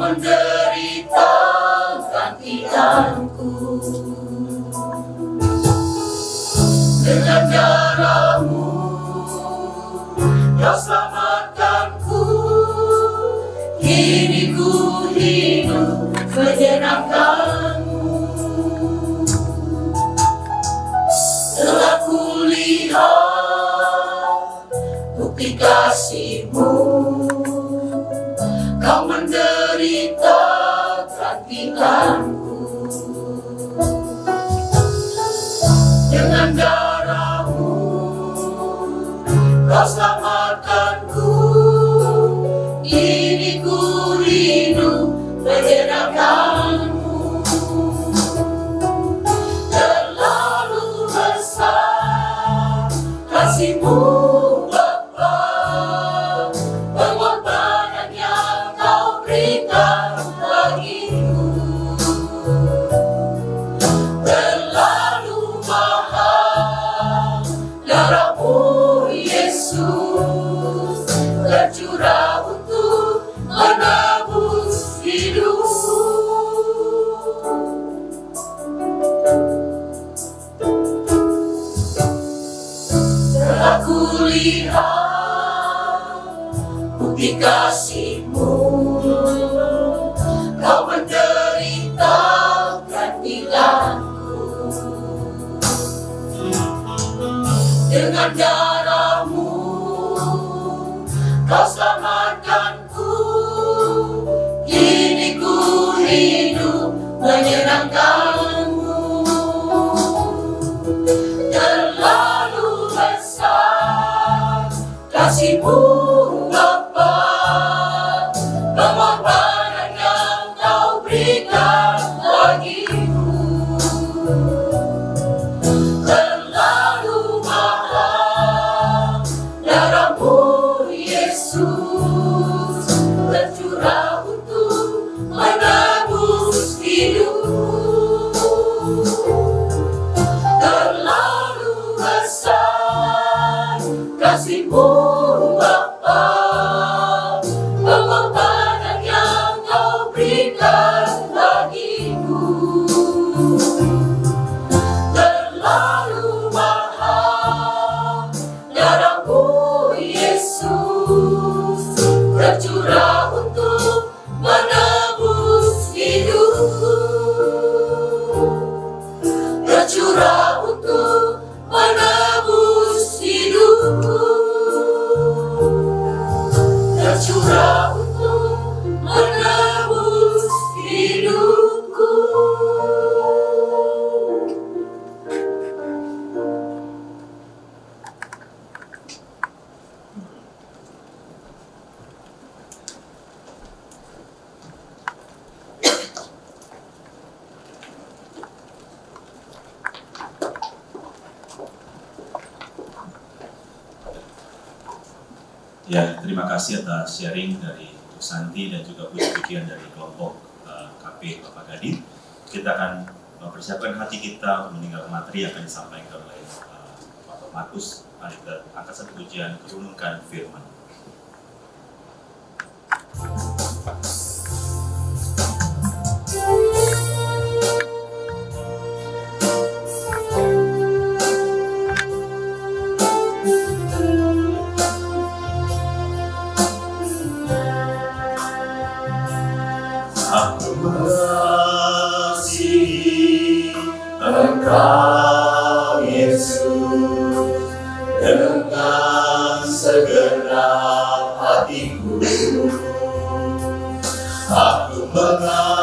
menderita gantianku. Dengan darah-Mu Kau selamatkanku. Kini ku hidup menyenangkan-Mu. Telah kulihat bukti kasih-Mu. Kau menderita gantianku. Dengan darah-Mu Kau selamatkanku. Kini ku hidup menyenangkan-Mu. Terlalu besar kasih-Mu Bapa, pengorbanan yang Kau berikan bagiku. Terlalu mahal darah-Mu Yesus, tercurah untuk menebus hidupku. Telah kulihat bukti kasih-Mu. Kau menderita gantianku. Dengan darah-Mu Kau selamatkanku. Kini ku hidup menyenangkan-Mu. Terlalu besar kasih-Mu Bapa, pengorbanan yang Kau berikan bagiku. Terlalu mahal darah-Mu Yesus, tercurah untuk menebus hidupku. Terlalu besar kasih-Mu Bapa, pengorbanan yang Kau berikan bagiku. Terlalu mahal darah-Mu Yesus, tercurah untuk menebus hidupku. Tercurah untuk menebus hidupku. Tercurah untuk menebus hidupku. Ya, terima kasih atas sharing dari Bu Santi dan juga puji-pujian dari kelompok KP Bapak Gadit. Kita akan mempersiapkan hati kita untuk mendengar materi yang akan disampaikan oleh Bapak Markus. Mari kita angkat satu pujian, renungkan firman. Aku mengasihi Engkau Yesus dengan segenap hatiku. Aku mengasihi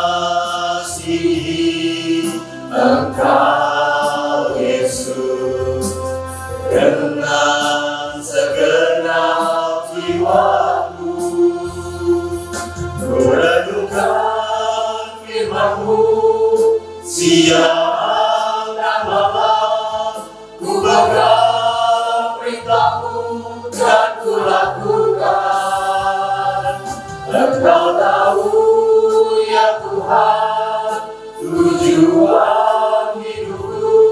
Engkau Yesus dengan segenap jiwaku. Ku renungkan firman-Mu siang dan malam, ku pegang perintah-Mu dan ku lakukan. Engkau tahu ya Tuhan, tujuan hidupku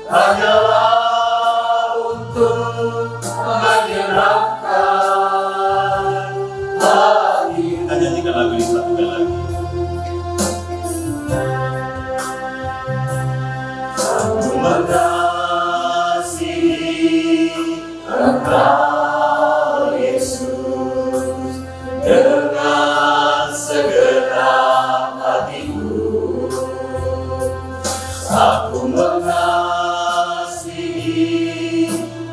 hanyalah untuk menyenangkan hati. Kita nyanyikan lagu ini satu kali. lagi. Aku mengasihi Engkau Yesus dengan segenap hatiku. Aku mengasihi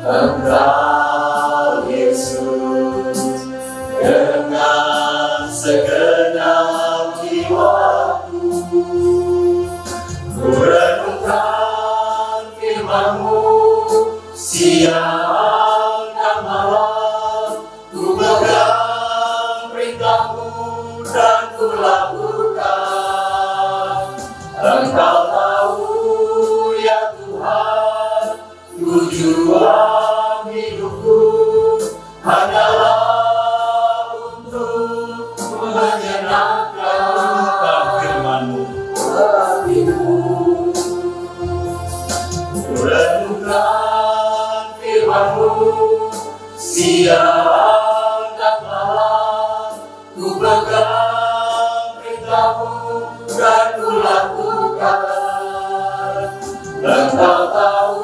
Engkau Yesus dengan segenap jiwaku. Ku renungkan firman-Mu siang dan malam, ku pegang perintah-Mu dan ku lakukan. Engkau tahu ya Tuhan, tujuan hidupku hanyalah untuk menyenangkan Firman-Mu. hatimu. Ku renungkan firman-Mu siang dan malam, ku pegang perintah-Mu dan ku lakukan. Engkau tahu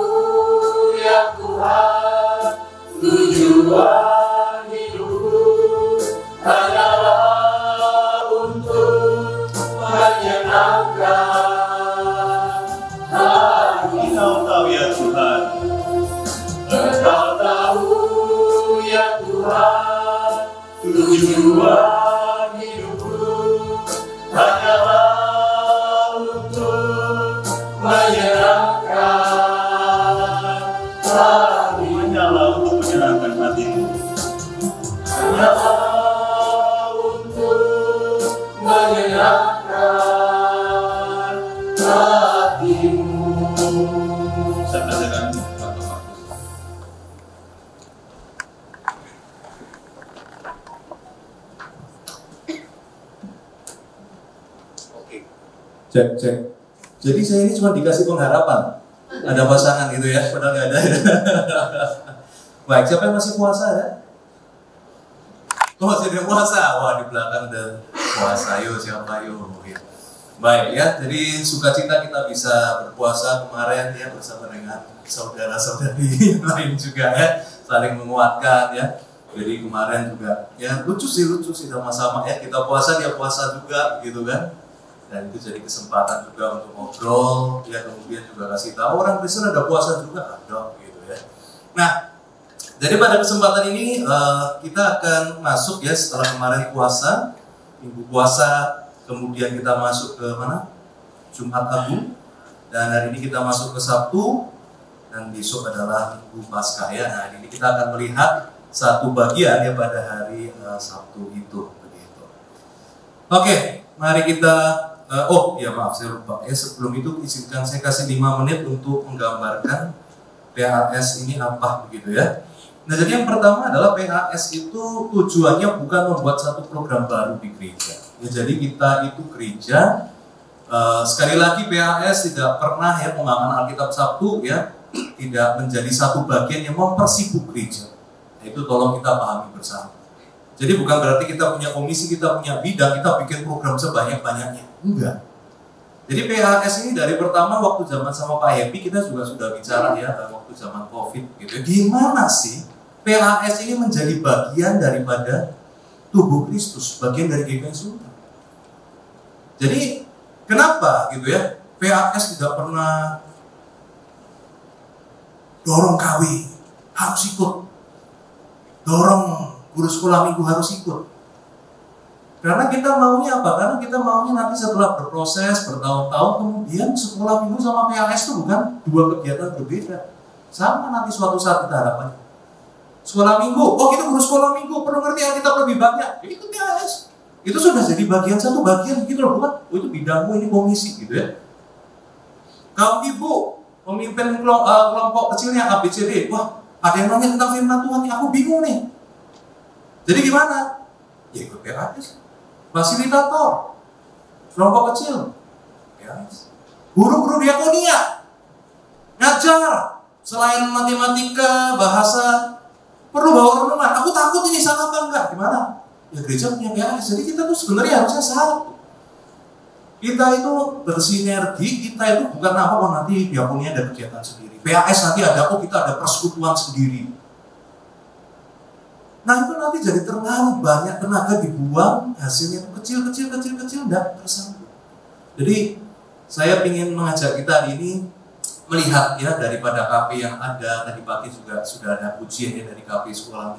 ya Tuhan, tujuan hidupku hanyalah untuk menyenangkan hatimu. Engkau tahu ya Tuhan. Engkau tahu ya Tuhan, tujuan hidupku hanyalah untuk menyenangkan hatimu. Hanyalah untuk menyenangkan hatimu. Hanyalah untuk menyenangkan hatimu. Saya bacakan Pak Markus. Oke. Cek. Jadi saya ini cuma dikasih pengharapan. Ada pasangan gitu ya, padahal nggak ada. Baik, siapa yang masih puasa ya? Oh, masih ada puasa. Wah, di belakang ada puasa. Yuk, siapa yuk? Baik ya, jadi sukacita kita bisa berpuasa kemarin ya bersama dengan saudara-saudari yang lain juga ya, saling menguatkan ya. Jadi kemarin juga ya lucu sih sama-sama ya, kita puasa dia puasa juga gitu kan. Dan itu jadi kesempatan juga untuk ngobrol ya, kemudian juga kasih tahu orang Kristen ada puasa juga ada gitu ya. Nah, jadi pada kesempatan ini kita akan masuk ya setelah kemarin puasa, minggu puasa. Kemudian kita masuk ke mana? Jumat Agung. Dan hari ini kita masuk ke Sabtu. Dan besok adalah Minggu Paskah ya. Nah, ini kita akan melihat satu bagian ya pada hari Sabtu itu. Begitu. Oke, mari kita. Maaf saya lupa. Ya sebelum itu izinkan saya kasih 5 menit untuk menggambarkan PAS ini apa begitu ya. Nah, jadi yang pertama adalah PAS itu tujuannya bukan membuat satu program baru di gereja. Ya, jadi kita itu gereja, sekali lagi PAS tidak pernah ya mengamankan Alkitab Sabtu ya, tidak menjadi satu bagian yang mempersibuk gereja. Nah, itu tolong kita pahami bersama. Jadi bukan berarti kita punya komisi, kita punya bidang, kita bikin program sebanyak-banyaknya. Enggak. Jadi PAS ini dari pertama waktu zaman sama Pak Happy kita juga sudah bicara ya, waktu zaman COVID gitu. Gimana sih PAS ini menjadi bagian daripada tubuh Kristus, bagian dari GKI Sultan. Jadi kenapa gitu ya? PAS tidak pernah dorong KW harus ikut, dorong guru sekolah minggu harus ikut. Karena kita maunya apa? Karena kita maunya nanti setelah berproses bertahun-tahun kemudian sekolah minggu sama PAS itu bukan dua kegiatan berbeda. Sama nanti suatu saat kita harapannya. Sekolah minggu, oh kita guru sekolah minggu perlu ngerti Alkitab lebih banyak. Ikut PAS. Itu sudah jadi satu bagian gitu loh, bukan? Oh itu bidangmu, ini komisi gitu ya. Kaum ibu memimpin kelompok kecilnya ABCD. Wah, ada yang nanya tentang firman Tuhan, aku bingung nih. Jadi gimana? Ya ikut PAS. Fasilitator kelompok kecil. PAS. Guru-guru diakonia ngajar selain matematika, bahasa, perlu bawa renungan. Aku takut ini salah apa enggak? Gimana? Ya gereja punya PAS. Jadi kita tuh sebenarnya harusnya satu. Kita itu bersinergi, kita itu bukan apa, oh nanti diakunia ada kegiatan sendiri. PAS nanti ada, oh kita ada persekutuan sendiri. Nah itu nanti jadi terlalu banyak tenaga dibuang, hasilnya kecil, enggak tersambung. Jadi saya ingin mengajak kita hari ini melihat ya daripada KP yang ada, tadi pagi juga sudah ada pujian ya dari KP sekolah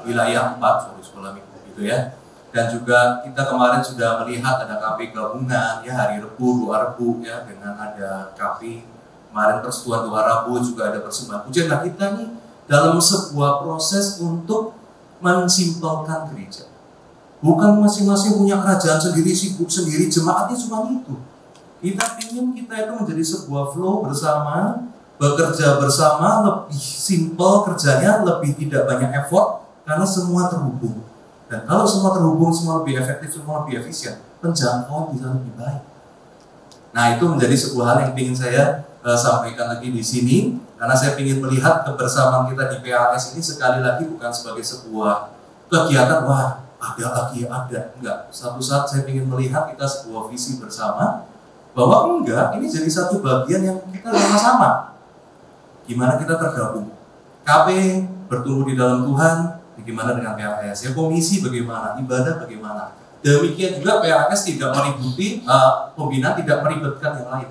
wilayah 4 sekolah minggu gitu ya. Dan juga kita kemarin sudah melihat ada KP gabungan ya hari Rebu, 2 Rebu ya, dengan ada KP kemarin persekutuan 2 Rabu juga ada persembahan pujian. Nah kita nih dalam sebuah proses untuk mensimpelkan gereja. Bukan masing-masing punya kerajaan sendiri, sibuk sendiri, jemaatnya cuma itu. Kita ingin kita itu menjadi sebuah flow bersama, bekerja bersama, lebih simpel kerjanya, lebih tidak banyak effort karena semua terhubung. Dan kalau semua terhubung, semua lebih efektif, semua lebih efisien, penjangkauan bisa lebih baik. Nah itu menjadi sebuah hal yang ingin saya sampaikan lagi di sini, karena saya ingin melihat kebersamaan kita di PAS ini sekali lagi bukan sebagai sebuah kegiatan, wah ada, enggak. Satu saat saya ingin melihat kita sebuah visi bersama, bahwa enggak, ini jadi satu bagian yang kita sama-sama. Gimana kita tergabung? KP bertumbuh di dalam Tuhan, bagaimana dengan PAS? Ya komisi bagaimana? Ibadah bagaimana? Demikian juga PAS tidak meributi, pembinaan tidak meribetkan yang lain.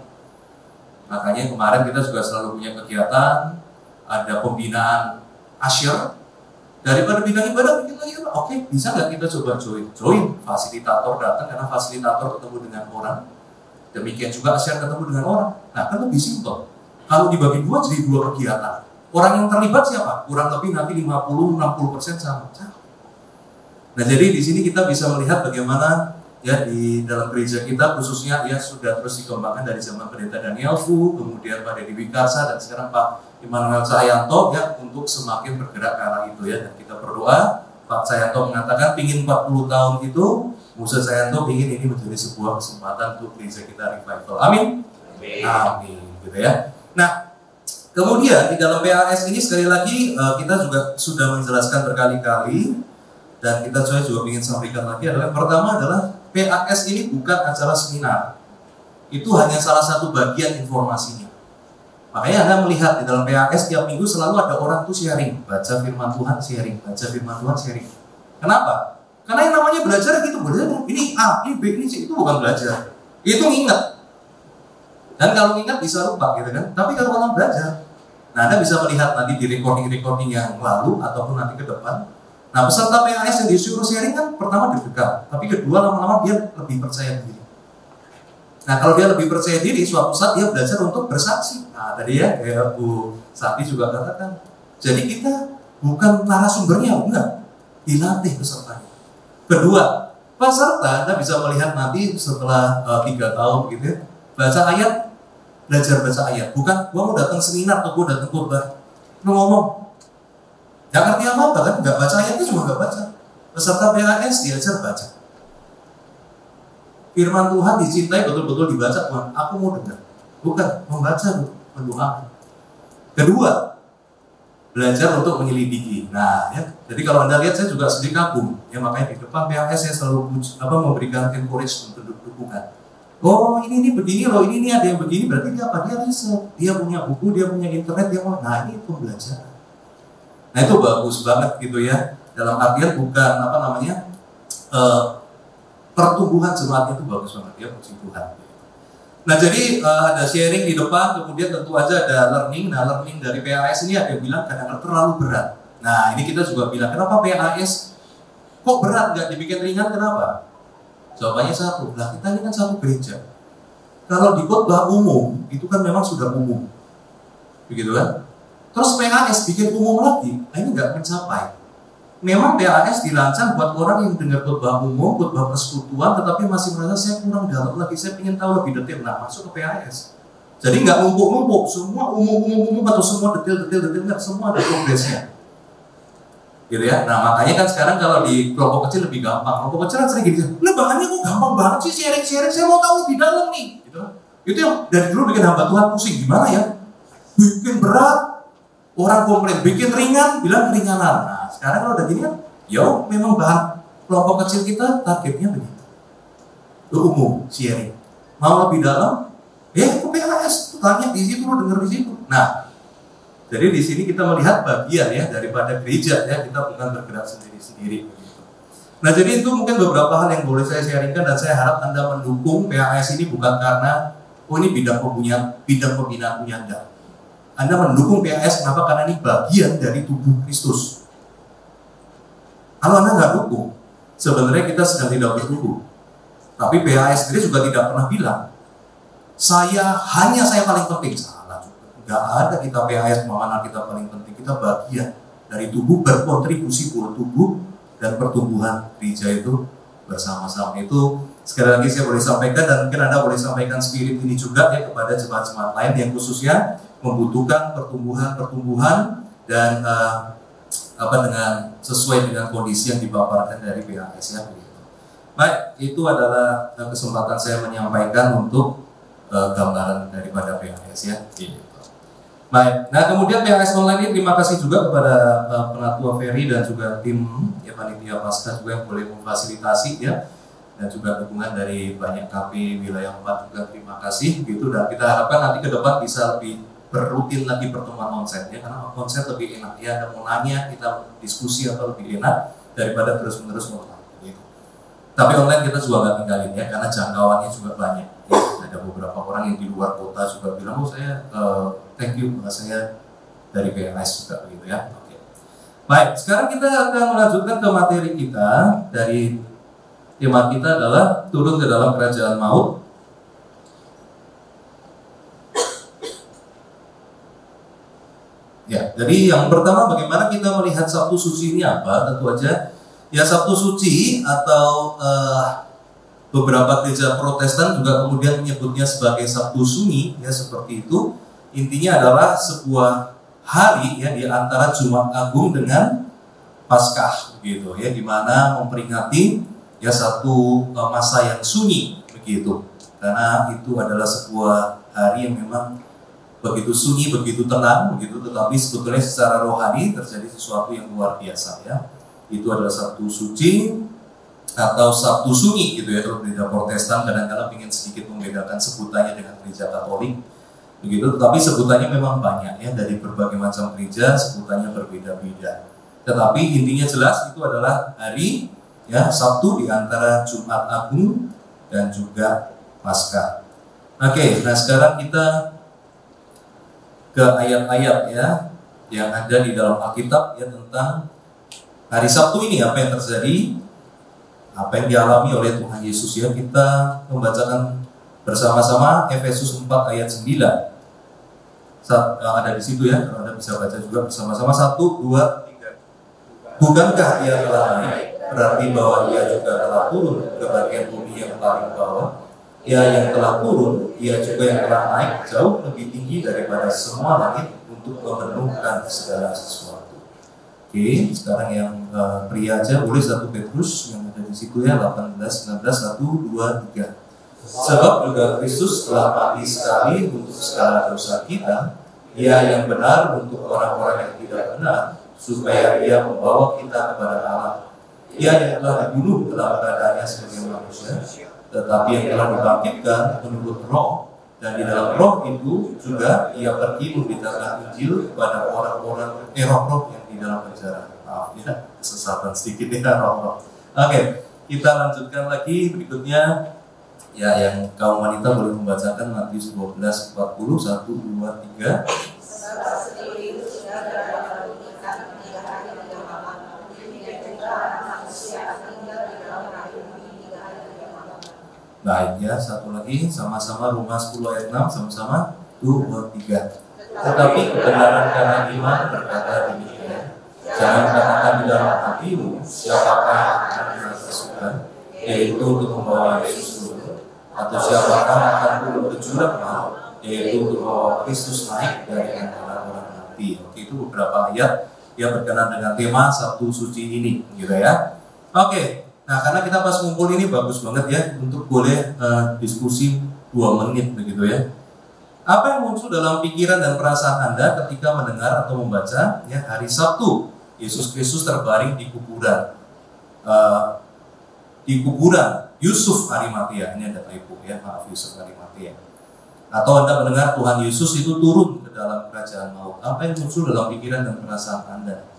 Makanya kemarin kita juga selalu punya kegiatan, ada pembinaan asyir. Daripada bidang ibadah, bikin lagi apa? Oke, bisa nggak kita coba join fasilitator datang karena fasilitator ketemu dengan orang. Demikian juga asyir ketemu dengan orang. Nah kan lebih simpel. Kalau dibagi dua jadi 2 kegiatan. Orang yang terlibat siapa? Kurang lebih nanti 50-60% sama. Nah jadi di sini kita bisa melihat bagaimana ya di dalam gereja kita khususnya ya sudah terus dikembangkan dari zaman Pendeta Daniel Fu, kemudian Pak Deddy Wikarsa dan sekarang Pak Immanuel Sayanto ya untuk semakin bergerak ke arah itu ya. Dan kita berdoa, Pak Sayanto mengatakan pingin 40 tahun itu, Musa Sayanto ingin ini menjadi sebuah kesempatan untuk gereja kita revival. Amin. Amin. Gitu ya. Nah, kemudian di dalam PAS ini sekali lagi kita juga sudah menjelaskan berkali-kali dan kita juga ingin sampaikan lagi adalah pertama adalah PAS ini bukan acara seminar. Itu hanya salah satu bagian informasinya. Makanya Anda melihat di dalam PAS tiap minggu selalu ada orang tuh sharing, baca firman Tuhan sharing, baca firman Tuhan sharing. Kenapa? Karena yang namanya belajar gitu, belajar ini A, ini B, ini C, itu bukan belajar. Itu ingat. Dan kalau ingat bisa lupa gitu kan. Tapi kalau malah belajar, nah Anda bisa melihat nanti di recording yang lalu ataupun nanti ke depan. Nah peserta PAS yang disuruh sharing kan pertama deg-degan, tapi kedua lama-lama dia lebih percaya diri. Nah kalau dia lebih percaya diri, suatu saat dia belajar untuk bersaksi. Nah tadi ya kayak Bu Sati juga katakan, jadi kita bukan narasumbernya, enggak, dilatih pesertanya. Kedua, peserta Anda bisa melihat nanti setelah 3 tahun gitu ya, baca ayat, belajar baca ayat. Bukan gua mau datang seminar atau gua datang khotbah, lu ngomong gak ngerti apa-apa kan, gak baca ayatnya cuma gak baca. Peserta PAS diajar baca. Firman Tuhan dicintai betul-betul dibaca, Tuhan, aku mau dengar. Bukan, membaca, mendoakan. Kedua, belajar untuk menyelidiki. Nah, ya, jadi kalau Anda lihat saya juga sedikit kagum. Ya makanya di depan PAS saya selalu memberikan encourage untuk dukungan. Oh ini begini loh, ini ada yang begini, berarti dia apa? Dia riset, dia punya buku, dia punya internet, dia mau. Nah ini pembelajaran. Nah itu bagus banget gitu ya. Dalam artian bukan pertumbuhan jemaat itu bagus banget ya, puji Tuhan. Nah jadi ada sharing di depan, kemudian tentu aja ada learning. Nah learning dari PAS ini ada yang bilang kadang-kadang terlalu berat. Nah ini kita juga bilang, kenapa PAS kok berat, nggak dibikin ringan, kenapa? Jawabannya satu, lah kita ini kan satu gereja. Kalau di khotbah umum, itu kan memang sudah umum. Begitu kan? Terus PAS bikin umum lagi, nah ini nggak mencapai. Memang PAS dirancang buat orang yang dengar khotbah umum, khotbah persekutuan, tetapi masih merasa saya kurang dalam lagi, saya ingin tahu lebih detail. Nah masuk ke PAS. Jadi nggak numpuk-numpuk, semua umum atau semua detail, nggak, semua ada progresnya. Gitu ya. Nah makanya kan sekarang kalau di kelompok kecil lebih gampang. Kelompok kecil kan sering gitu, nah bahannya kok gampang banget sih sharing, saya mau tahu lebih dalam nih. Gitu. Itu yang dari dulu bikin hamba Tuhan pusing, gimana ya? Bikin berat. Orang komplain, bikin ringan, bilang keringanan. Nah, sekarang kalau udah gini kan, yo memang bahan kelompok kecil kita targetnya begitu. Itu umum, sharing. Mau lebih dalam, ya ke PHS, tanya di situ, dengar di situ. Nah, jadi di sini kita melihat bagian ya daripada gereja ya, kita bukan bergerak sendiri-sendiri. Nah, jadi itu mungkin beberapa hal yang boleh saya sharingkan dan saya harap Anda mendukung PHS ini bukan karena ini bidang pembinaan punya Anda. Anda mendukung PHS kenapa? Karena ini bagian dari tubuh Kristus. Kalau Anda nggak dukung, sebenarnya kita sedang tidak bertumbuh. Tapi PHS sendiri juga tidak pernah bilang saya paling penting. Salah juga. Nggak ada kita PHS mana kita paling penting. Kita bagian dari tubuh, berkontribusi buat tubuh dan pertumbuhan gereja itu bersama-sama. Itu sekali lagi saya boleh sampaikan dan mungkin Anda boleh sampaikan spirit ini juga ya kepada jemaat-jemaat lain yang khususnya membutuhkan pertumbuhan dan dengan sesuai dengan kondisi yang dipaparkan dari PHS ya. Baik, itu adalah kesempatan saya menyampaikan untuk gambaran daripada PHS ya. Baik, nah kemudian PHS online ini terima kasih juga kepada Penatua Ferry dan juga tim ya panitia Pasca juga yang boleh memfasilitasi ya, dan juga dukungan dari banyak KP wilayah 4 juga terima kasih gitu, dan kita harapkan nanti ke depan bisa lebih berutin lagi pertemuan onsite ya, karena onsite lebih enak ya, ada mau nanya kita diskusi atau lebih enak daripada terus-menerus online gitu. Tapi online kita juga nggak tinggalin ya, karena jangkauannya juga banyak ya. Ada beberapa orang yang di luar kota juga bilang, oh saya thank you, saya dari PHS juga begitu ya. Oke. Baik, sekarang kita akan melanjutkan ke materi kita. Dari tema kita adalah turun ke dalam kerajaan maut. Ya, jadi yang pertama bagaimana kita melihat Sabtu Suci ini apa? Tentu aja ya Sabtu Suci atau beberapa gereja Protestan juga kemudian menyebutnya sebagai Sabtu Sunyi ya, seperti itu. Intinya adalah sebuah hari ya di antara Jumat Agung dengan Paskah begitu ya, di mana memperingati ya satu masa yang sunyi begitu. Karena itu adalah sebuah hari yang memang begitu sunyi, begitu tenang begitu, tetapi sebetulnya secara rohani terjadi sesuatu yang luar biasa ya. Itu adalah Sabtu Suci atau Sabtu Sunyi gitu ya. Kalau gereja Protestan kadang-kadang ingin sedikit membedakan sebutannya dengan gereja Katolik begitu, tetapi sebutannya memang banyak ya, dari berbagai macam gereja sebutannya berbeda-beda. Tetapi intinya jelas itu adalah hari ya Sabtu di antara Jumat Agung dan juga Paskah. Oke, nah sekarang kita ke ayat-ayat ya yang ada di dalam Alkitab ya tentang hari Sabtu ini, apa yang terjadi, apa yang dialami oleh Tuhan Yesus ya. Kita membacakan bersama-sama Efesus 4 ayat 9. Ada di situ ya, Anda bisa baca juga bersama-sama. 1, 2, 3. Bukankah ia telah naik, berarti bahwa ia juga telah turun ke bagian bumi yang paling bawah. Ia yang telah turun, ia juga yang telah naik jauh lebih tinggi daripada semua langit untuk memenuhkan segala sesuatu. Oke, sekarang yang pria aja boleh 1 Petrus yang ada di situ ya, 18, 19, 1, 2, 3. Sebab juga Kristus telah mati sekali untuk segala dosa kita, ia yang benar untuk orang-orang yang tidak benar, supaya ia membawa kita kepada Allah. Ia yang telah dibunuh dalam keadaannya sebagai manusia, tetapi yang telah dibangkitkan menurut roh, dan di dalam roh itu juga ia pergi memberitakan Injil kepada orang-orang roh-roh yang di dalam penjara. Maaf ya, kesesatan sedikit ya roh-roh. Oke, kita lanjutkan lagi berikutnya. Ya, yang kaum wanita boleh membacakan Matius 12, 40, 1, 2, 3. Baik ya, satu lagi sama-sama Roma 10 ayat 6, sama-sama 2, 3. Tetapi kebenaran karena iman berkata demikian, jangan katakan di dalam hatimu siapakah akan dimasukkan, yaitu untuk membawa Yesus turun, atau siapakah akan turun ke jurang maut, yaitu untuk membawa Kristus naik dari antara orang mati. Oke, itu beberapa ayat yang berkenaan dengan tema Sabtu Suci ini, gitu ya. Oke, nah karena kita pas ngumpul ini bagus banget ya untuk boleh diskusi 2 menit begitu ya. Apa yang muncul dalam pikiran dan perasaan Anda ketika mendengar atau membaca ya hari Sabtu Yesus Kristus terbaring di kuburan? di kuburan Yusuf Arimatea. Ini ada typo ya, maaf, Yusuf Arimatea. Atau Anda mendengar Tuhan Yesus itu turun ke dalam kerajaan maut. Apa yang muncul dalam pikiran dan perasaan Anda?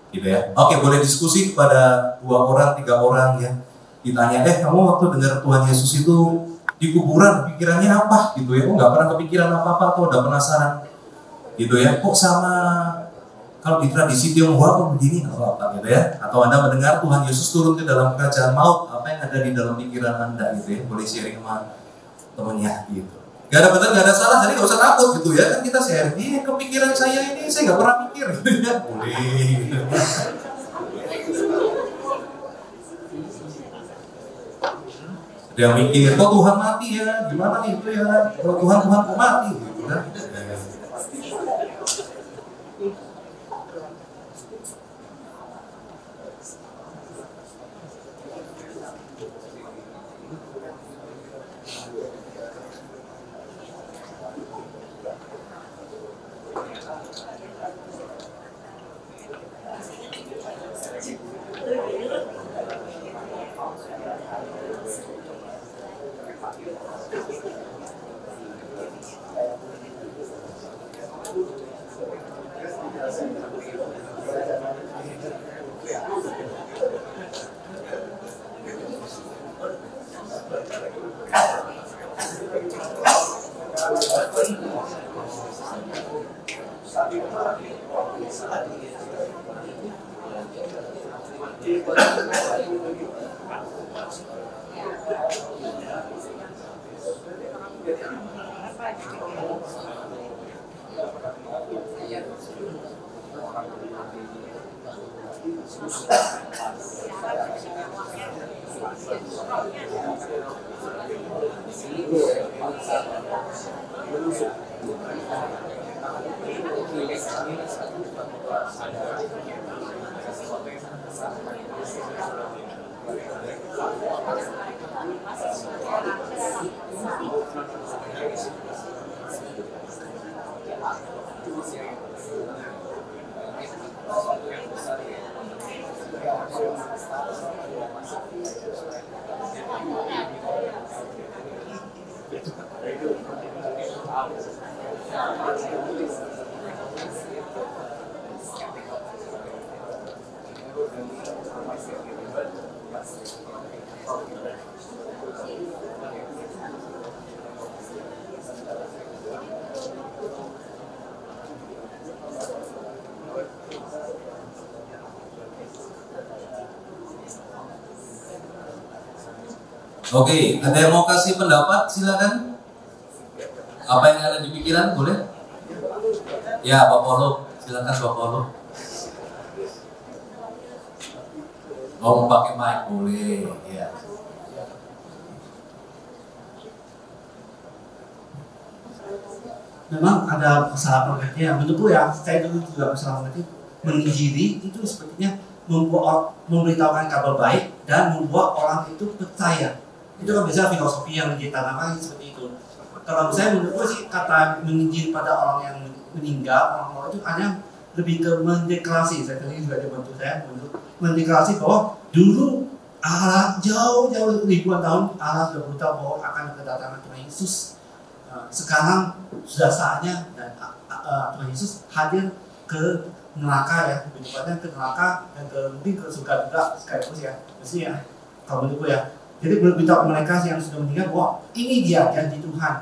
Gitu ya. Oke, boleh diskusi kepada 2 orang, 3 orang ya. Ditanya, kamu waktu dengar Tuhan Yesus itu di kuburan pikirannya apa? Gitu ya. Kok nggak pernah kepikiran apa-apa atau udah penasaran? Gitu ya. Kok sama kalau di tradisi Tionghoa kok begini atau apa gitu ya? Atau Anda mendengar Tuhan Yesus turun ke dalam kerajaan maut, apa yang ada di dalam pikiran Anda gitu ya? Boleh sharing sama temennya gitu. Gak ada benar, gak ada salah, jadi gak usah takut gitu ya. Kan kita sharing, kepikiran saya ini saya gak pernah mikir gitu ya. Boleh gitu. Ada yang mikir, kok Tuhan mati ya? Gimana nih itu ya? Kalau Tuhan kok mati gitu kan? Oke, ada yang mau kasih pendapat? Silakan. Apa yang ada di pikiran, boleh? Ya, Pak Polo, silakan Pak Polo. Oh, mau pakai mic, boleh. Ya. Memang ada kesalahan pengertian. Menurutku ya, saya dulu juga kesalahan pengertian. Menginjili itu sepertinya memberitahukan kabar baik dan membuat orang itu percaya. Itu kan biasa filosofi yang ditanamkan seperti itu. Kalau saya menurutku sih kata menginjil pada orang yang meninggal, orang itu hanya lebih ke mendeklarasi. Saya tadi juga dibantu saya untuk mendeklarasi bahwa dulu Allah jauh-jauh ribuan tahun Allah sudah beritahu bahwa akan kedatangan Tuhan Yesus. Sekarang sudah saatnya dan Tuhan Yesus hadir ke neraka ya, lebih tepatnya ke neraka dan mungkin ke surga juga sekaligus ya, mesti ya, kalau menurutku ya. Jadi beritahu mereka yang sudah meninggal bahwa ini dia janji Tuhan.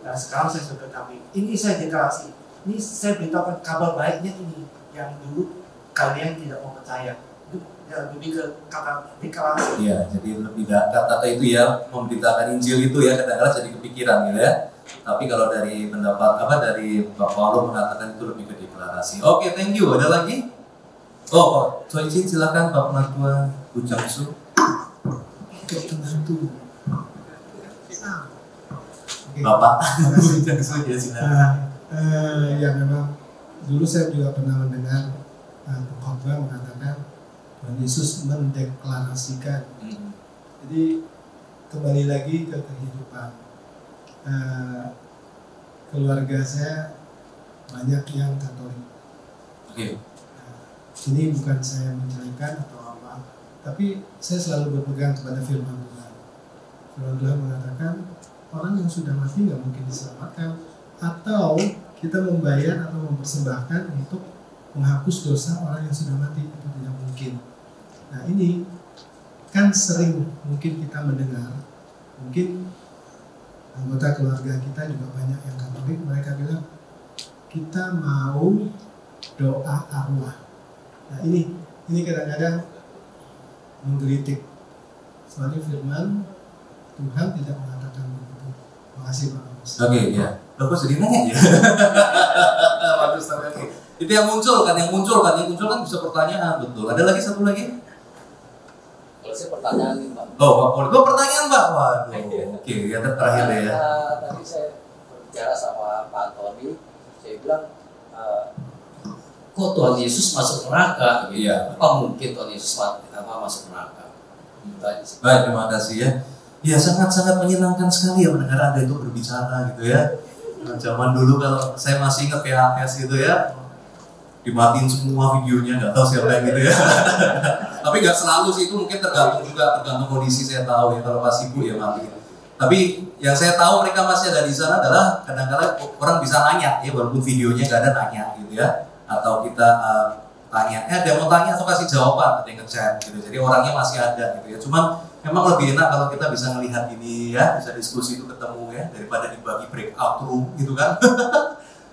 Nah sekarang saya sudah ketahui, ini saya deklarasi, ini saya beritahukan kabar baiknya ini yang dulu kalian tidak mau percaya. Itu ya, lebih ke kata deklarasi. Iya, jadi lebih kata itu ya, memberitakan Injil itu ya kadang-kadang jadi kepikiran gitu ya. Tapi kalau dari pendapat dari Pak Paulo mengatakan itu lebih ke deklarasi. Oke, thank you. Ada lagi? Oh, Pak Izin silakan Pak Penatua Bujang Su. Bapak Bujang Su ya silakan. Ya memang dulu saya juga pernah mendengar pengkhotbah mengatakan Tuhan Yesus mendeklarasikan. Jadi kembali lagi ke kehidupan. Keluarga saya banyak yang Katolik. Oke. Ini bukan saya menceritakan atau apa, Tapi saya selalu berpegang kepada firman Tuhan. Firman Tuhan mengatakan orang yang sudah mati nggak mungkin diselamatkan, atau kita membayar atau mempersembahkan untuk menghapus dosa orang yang sudah mati, itu tidak mungkin. Nah ini kan sering mungkin kita mendengar, mungkin anggota keluarga kita juga banyak yang Katolik, mereka bilang kita mau doa arwah. Nah ini kadang-kadang menggelitik. Soalnya firman Tuhan tidak mengatakan begitu. Makasih Pak. Oke, ya. Loh, kok jadi nanya ya? Bagus, oke. Itu yang muncul kan bisa pertanyaan, betul. Ada lagi satu lagi? Kalau saya pertanyaan nih Pak. Oh, pertanyaan Pak. Waduh. Oke, yang terakhir ya. Tadi saya berbicara sama Pak Antoni, saya bilang kok Tuhan Yesus masuk neraka? Iya. Apa mungkin Tuhan Yesus masuk neraka? Baik, terima kasih ya. Ya, sangat-sangat menyenangkan sekali ya mendengar Anda itu berbicara gitu ya. Nah, zaman dulu kalau saya masih ingat VHS gitu ya, dimatiin semua videonya, nggak tahu siapa yang gitu ya. Tapi nggak selalu sih, itu mungkin tergantung kondisi. Saya tahu ya, kalau pas ibu ya mati. Tapi yang saya tahu mereka masih ada di sana adalah kadang-kadang orang bisa nanya ya, walaupun videonya nggak ada, nanya gitu ya. Atau kita tanya, ada yang mau tanya atau kasih jawaban, ada yang ngechat gitu. Jadi orangnya masih ada gitu ya. Cuman memang lebih enak kalau kita bisa melihat ini ya, bisa diskusi itu ketemu ya, daripada dibagi breakout room gitu kan.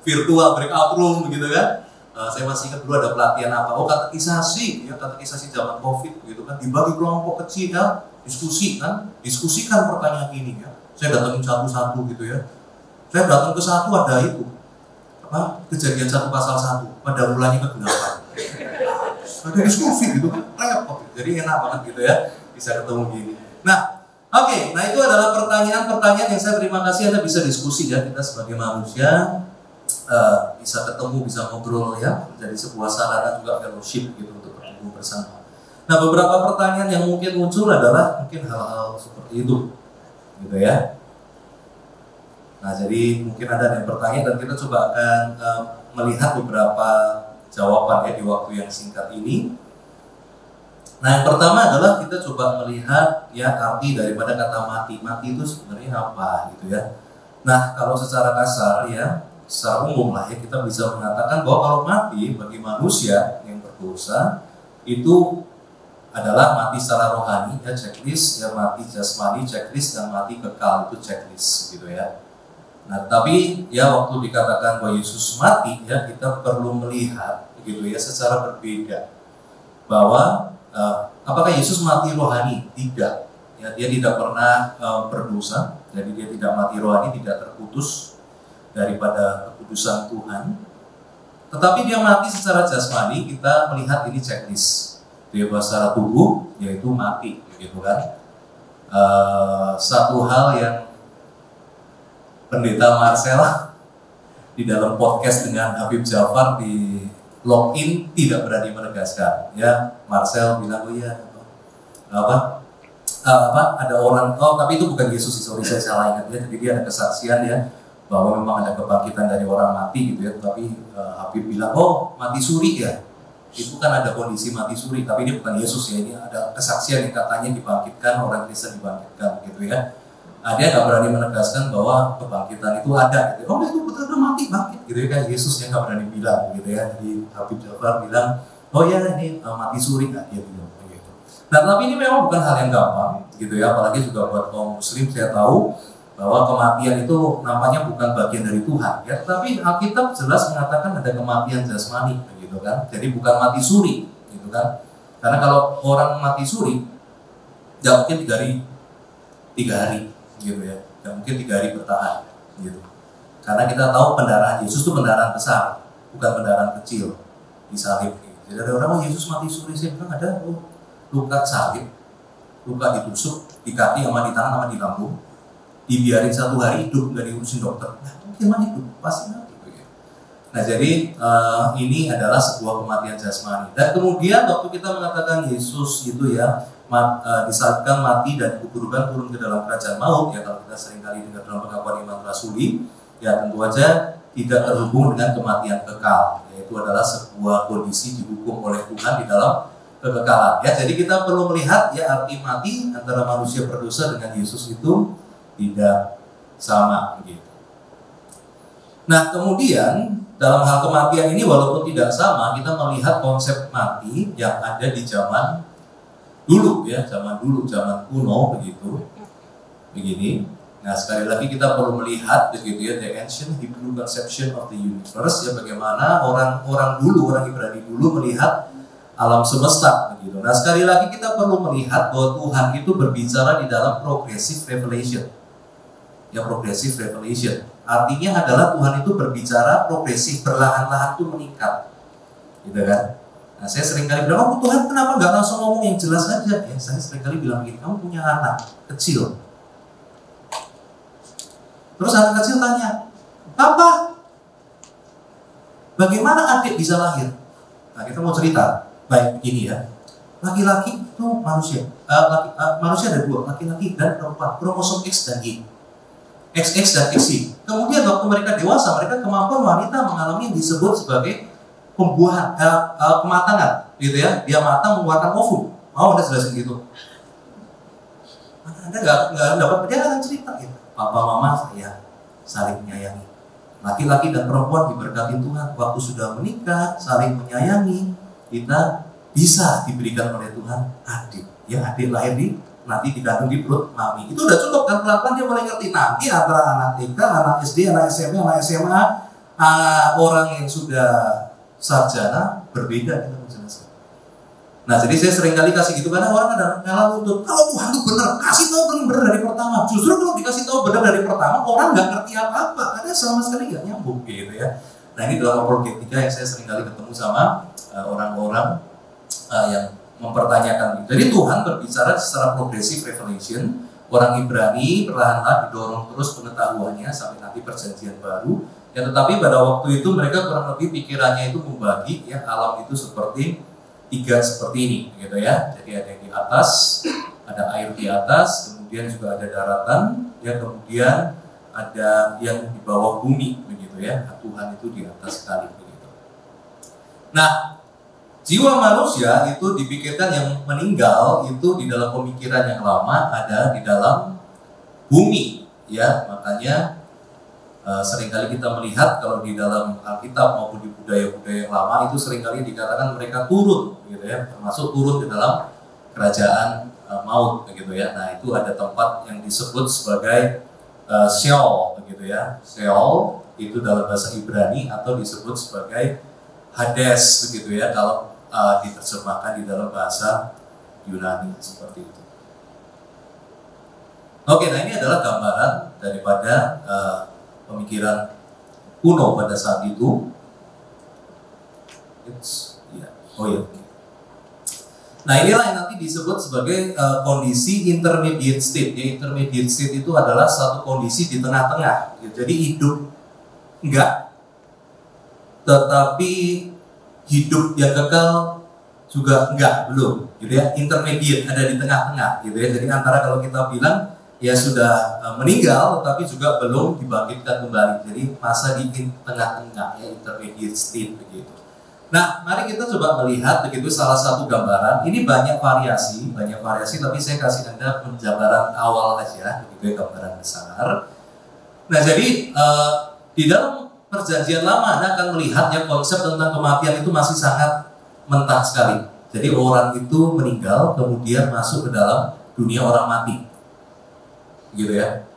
Virtual breakout room begitu kan. Saya masih ingat dulu ada pelatihan apa, katekisasi zaman COVID gitu kan, dibagi kelompok kecil ya, diskusikan pertanyaan ini ya. Saya datangin satu-satu gitu ya. Saya datang ke satu ada itu Kejadian 1 pasal 1 pada mulanya ke-8. Ada diskusi gitu kan, repot. Jadi enak banget gitu ya, bisa ketemu gini. Nah, oke, nah itu adalah pertanyaan-pertanyaan yang saya terima kasih Anda bisa diskusi ya, kita sebagai manusia bisa ketemu, bisa ngobrol ya, menjadi sebuah sarana juga fellowship gitu untuk bertemu bersama. Nah, beberapa pertanyaan yang mungkin muncul adalah mungkin hal-hal seperti itu gitu ya. Nah, jadi mungkin ada yang bertanya dan kita coba akan melihat beberapa jawaban ya di waktu yang singkat ini. Nah, yang pertama adalah kita coba melihat ya arti daripada kata mati. Mati itu sebenarnya apa gitu ya. Nah, kalau secara kasar ya, secara umum lah ya, kita bisa mengatakan bahwa kalau mati bagi manusia yang berdosa itu adalah mati secara rohani ya, checklist ya, mati jasmani checklist, dan mati kekal itu checklist gitu ya. Nah, tapi ya waktu dikatakan bahwa Yesus mati ya, kita perlu melihat gitu ya secara berbeda bahwa apakah Yesus mati rohani? Tidak. Ya, dia tidak pernah berdosa, jadi dia tidak mati rohani, tidak terputus daripada kekudusan Tuhan. Tetapi dia mati secara jasmani, kita melihat ini checklist. Dia secara tubuh yaitu mati gitu kan. Satu hal yang Pendeta Marcel di dalam podcast dengan Habib Jafar di login tidak berani menegaskan. Ya, Marcel bilang ada orang, tapi itu bukan Yesus, sorry saya salah ingat ya. Jadi dia ada kesaksian ya bahwa memang ada kebangkitan dari orang mati gitu ya. Tapi Habib bilang, mati suri ya. Itu kan ada kondisi mati suri, tapi ini bukan Yesus ya. Ini ada kesaksian yang katanya dibangkitkan, orang Kristen dibangkitkan gitu ya. Dia nggak berani menegaskan bahwa kebangkitan itu ada gitu. Itu betul-betul mati bangkit gitu ya, kan Yesus yang nggak berani bilang gitu ya. Jadi Habib Jafar bilang, ini mati suri nggak dia bilang gitu. Nah, tapi ini memang bukan hal yang gampang gitu ya, apalagi juga buat kaum muslim. Saya tahu bahwa kematian itu nampaknya bukan bagian dari Tuhan ya, tetapi Alkitab jelas mengatakan ada kematian jasmani gitu kan. Jadi bukan mati suri gitu kan. Karena kalau orang mati suri ya mungkin 3 hari gitu ya, dan mungkin 3 hari bertahan gitu. Karena kita tahu pendarahan Yesus itu pendarahan besar, bukan pendarahan kecil di salib. Jadi ada orang, Yesus mati suri, saya bilang ada luka salib, luka ditusuk di kaki sama di tangan sama di lambung, dibiarin 1 hari hidup, nggak diurusin dokter. Nah, gimana hidup? Pasti mati. Nah, jadi ini adalah sebuah kematian jasmani. Dan kemudian waktu kita mengatakan Yesus gitu ya, disalibkan, mati dan dikuburkan, turun ke dalam kerajaan maut ya, kalau kita seringkali dengar dalam pengakuan iman rasuli ya, tentu aja tidak terhubung dengan kematian kekal, yaitu adalah sebuah kondisi dihukum oleh Tuhan di dalam kekekalan. Ya, jadi kita perlu melihat ya arti mati antara manusia berdosa dengan Yesus itu tidak sama begitu. Nah, kemudian dalam hal kematian ini walaupun tidak sama, kita melihat konsep mati yang ada di zaman dulu ya, zaman kuno begitu. Begini. Nah, sekali lagi kita perlu melihat begitu ya, the ancient Hebrew conception of the universe ya, bagaimana orang Ibrani dulu melihat alam semesta begitu. Nah, sekali lagi kita perlu melihat bahwa Tuhan itu berbicara di dalam progressive revelation. Ya, progressive revelation. Artinya adalah Tuhan itu berbicara progresif, perlahan-lahan itu meningkat. Gitu kan? Nah, saya seringkali bilang, oh Tuhan kenapa nggak langsung ngomong yang jelas aja? Ya, saya seringkali bilang begini, kamu punya anak kecil. Terus anak kecil tanya, Papa, bagaimana adik bisa lahir? Nah, kita mau cerita. Baik, begini ya. Laki-laki itu manusia. Manusia ada dua, laki-laki dan perempuan. Kromosom X dan Y. XX dan XY. Kemudian waktu mereka dewasa, mereka kemampuan wanita mengalami yang disebut sebagai pembuahan, kematangan, gitu ya. Dia matang mengeluarkan ovum. Mau Anda jelasin gitu? Anda nggak dapat, dia akan cerita gitu. Papa mama saya saling menyayangi. Laki-laki dan perempuan diberkati Tuhan. Waktu sudah menikah, saling menyayangi. Kita bisa diberikan oleh Tuhan adik. Ya, adik lahir nanti dikandung di perut mami. Itu udah cukup kan, pelan-pelan dia mulai ngerti. Nanti antara anak TK, anak SD, anak SMP, anak SMA, orang yang sudah sarjana berbeda kita menjelaskan. Nah, jadi saya sering kali kasih gitu karena orang ada ngalah nuntut. Kalau Tuhan itu benar, kasih tahu benar dari pertama. Justru kalau dikasih tahu benar dari pertama, orang nggak ngerti apa-apa. Karena sama sekali nggak nyambung gitu ya. Nah, ini dalam apologetika yang saya sering kali ketemu sama orang-orang yang mempertanyakan. Jadi Tuhan berbicara secara progressive revelation. Orang Ibrani perlahan-lahan didorong terus pengetahuannya sampai nanti perjanjian baru. Ya, tetapi pada waktu itu mereka kurang lebih pikirannya itu membagi ya alam itu seperti tiga seperti ini, gitu ya. Jadi ada yang di atas, ada air di atas, kemudian juga ada daratan, ya kemudian ada yang di bawah bumi, begitu ya. Tuhan itu di atas sekali, begitu. Nah, jiwa manusia itu dipikirkan yang meninggal itu di dalam pemikiran yang lama ada di dalam bumi, ya. Makanya seringkali kita melihat kalau di dalam Alkitab maupun di budaya-budaya yang lama itu seringkali dikatakan mereka turun, gitu ya, termasuk turun ke dalam kerajaan maut, begitu ya. Nah, itu ada tempat yang disebut sebagai Sheol, begitu ya. Sheol itu dalam bahasa Ibrani atau disebut sebagai Hades, begitu ya. Kalau diterjemahkan di dalam bahasa Yunani seperti itu. Oke, nah ini adalah gambaran daripada pemikiran kuno pada saat itu. Nah, inilah yang nanti disebut sebagai kondisi intermediate state. Ya, intermediate state itu adalah satu kondisi di tengah-tengah. Ya, jadi hidup enggak, tetapi hidup yang kekal juga enggak, belum, gitu ya. Intermediate, ada di tengah-tengah, gitu ya. Jadi antara kalau kita bilang ya sudah meninggal, tetapi juga belum dibangkitkan kembali. Jadi masa di tengah-tengah, ya, intermediate state begitu. Nah, mari kita coba melihat begitu salah satu gambaran. Ini banyak variasi, tapi saya kasih Anda penjabaran awal aja, begitu ya, gambaran besar. Nah, jadi di dalam Perjanjian Lama Anda akan melihat ya konsep tentang kematian itu masih sangat mentah sekali. Jadi orang itu meninggal kemudian masuk ke dalam dunia orang mati, gitu ya.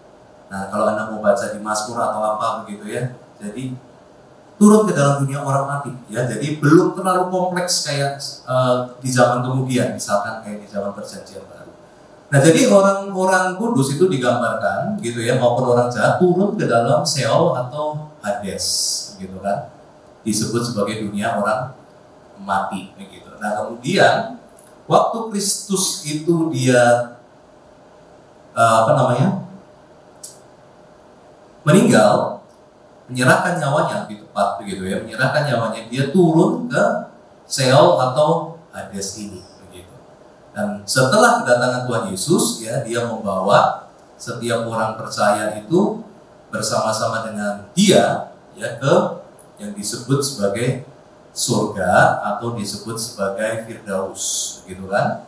Nah, kalau Anda mau baca di Mazmur atau apa begitu ya, jadi turun ke dalam dunia orang mati, ya. Jadi belum terlalu kompleks kayak di zaman kemudian, misalkan kayak di zaman Perjanjian Baru. Nah, jadi orang-orang kudus itu digambarkan, gitu ya, maupun orang jahat turun ke dalam Sheol atau Hades, gitu kan, disebut sebagai dunia orang mati, begitu. Nah, kemudian waktu Kristus itu dia meninggal, menyerahkan nyawanya, lebih tepat begitu ya, menyerahkan nyawanya, dia turun ke Sheol atau Hades ini, begitu. Dan setelah kedatangan Tuhan Yesus, ya, dia membawa setiap orang percaya itu bersama-sama dengan dia, ya, ke yang disebut sebagai surga atau disebut sebagai Firdaus, gitu kan?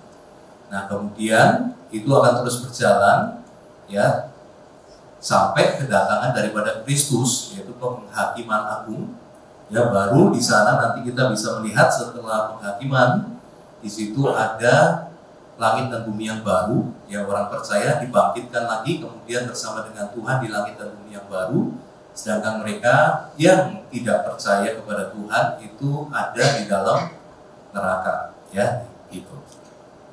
Nah, kemudian itu akan terus berjalan, ya, sampai kedatangan daripada Kristus, yaitu penghakiman agung. Ya, baru di sana nanti kita bisa melihat setelah penghakiman, di situ ada langit dan bumi yang baru. Ya, orang percaya dibangkitkan lagi, kemudian bersama dengan Tuhan di langit dan bumi yang baru. Sedangkan mereka yang tidak percaya kepada Tuhan itu ada di dalam neraka, ya, gitu.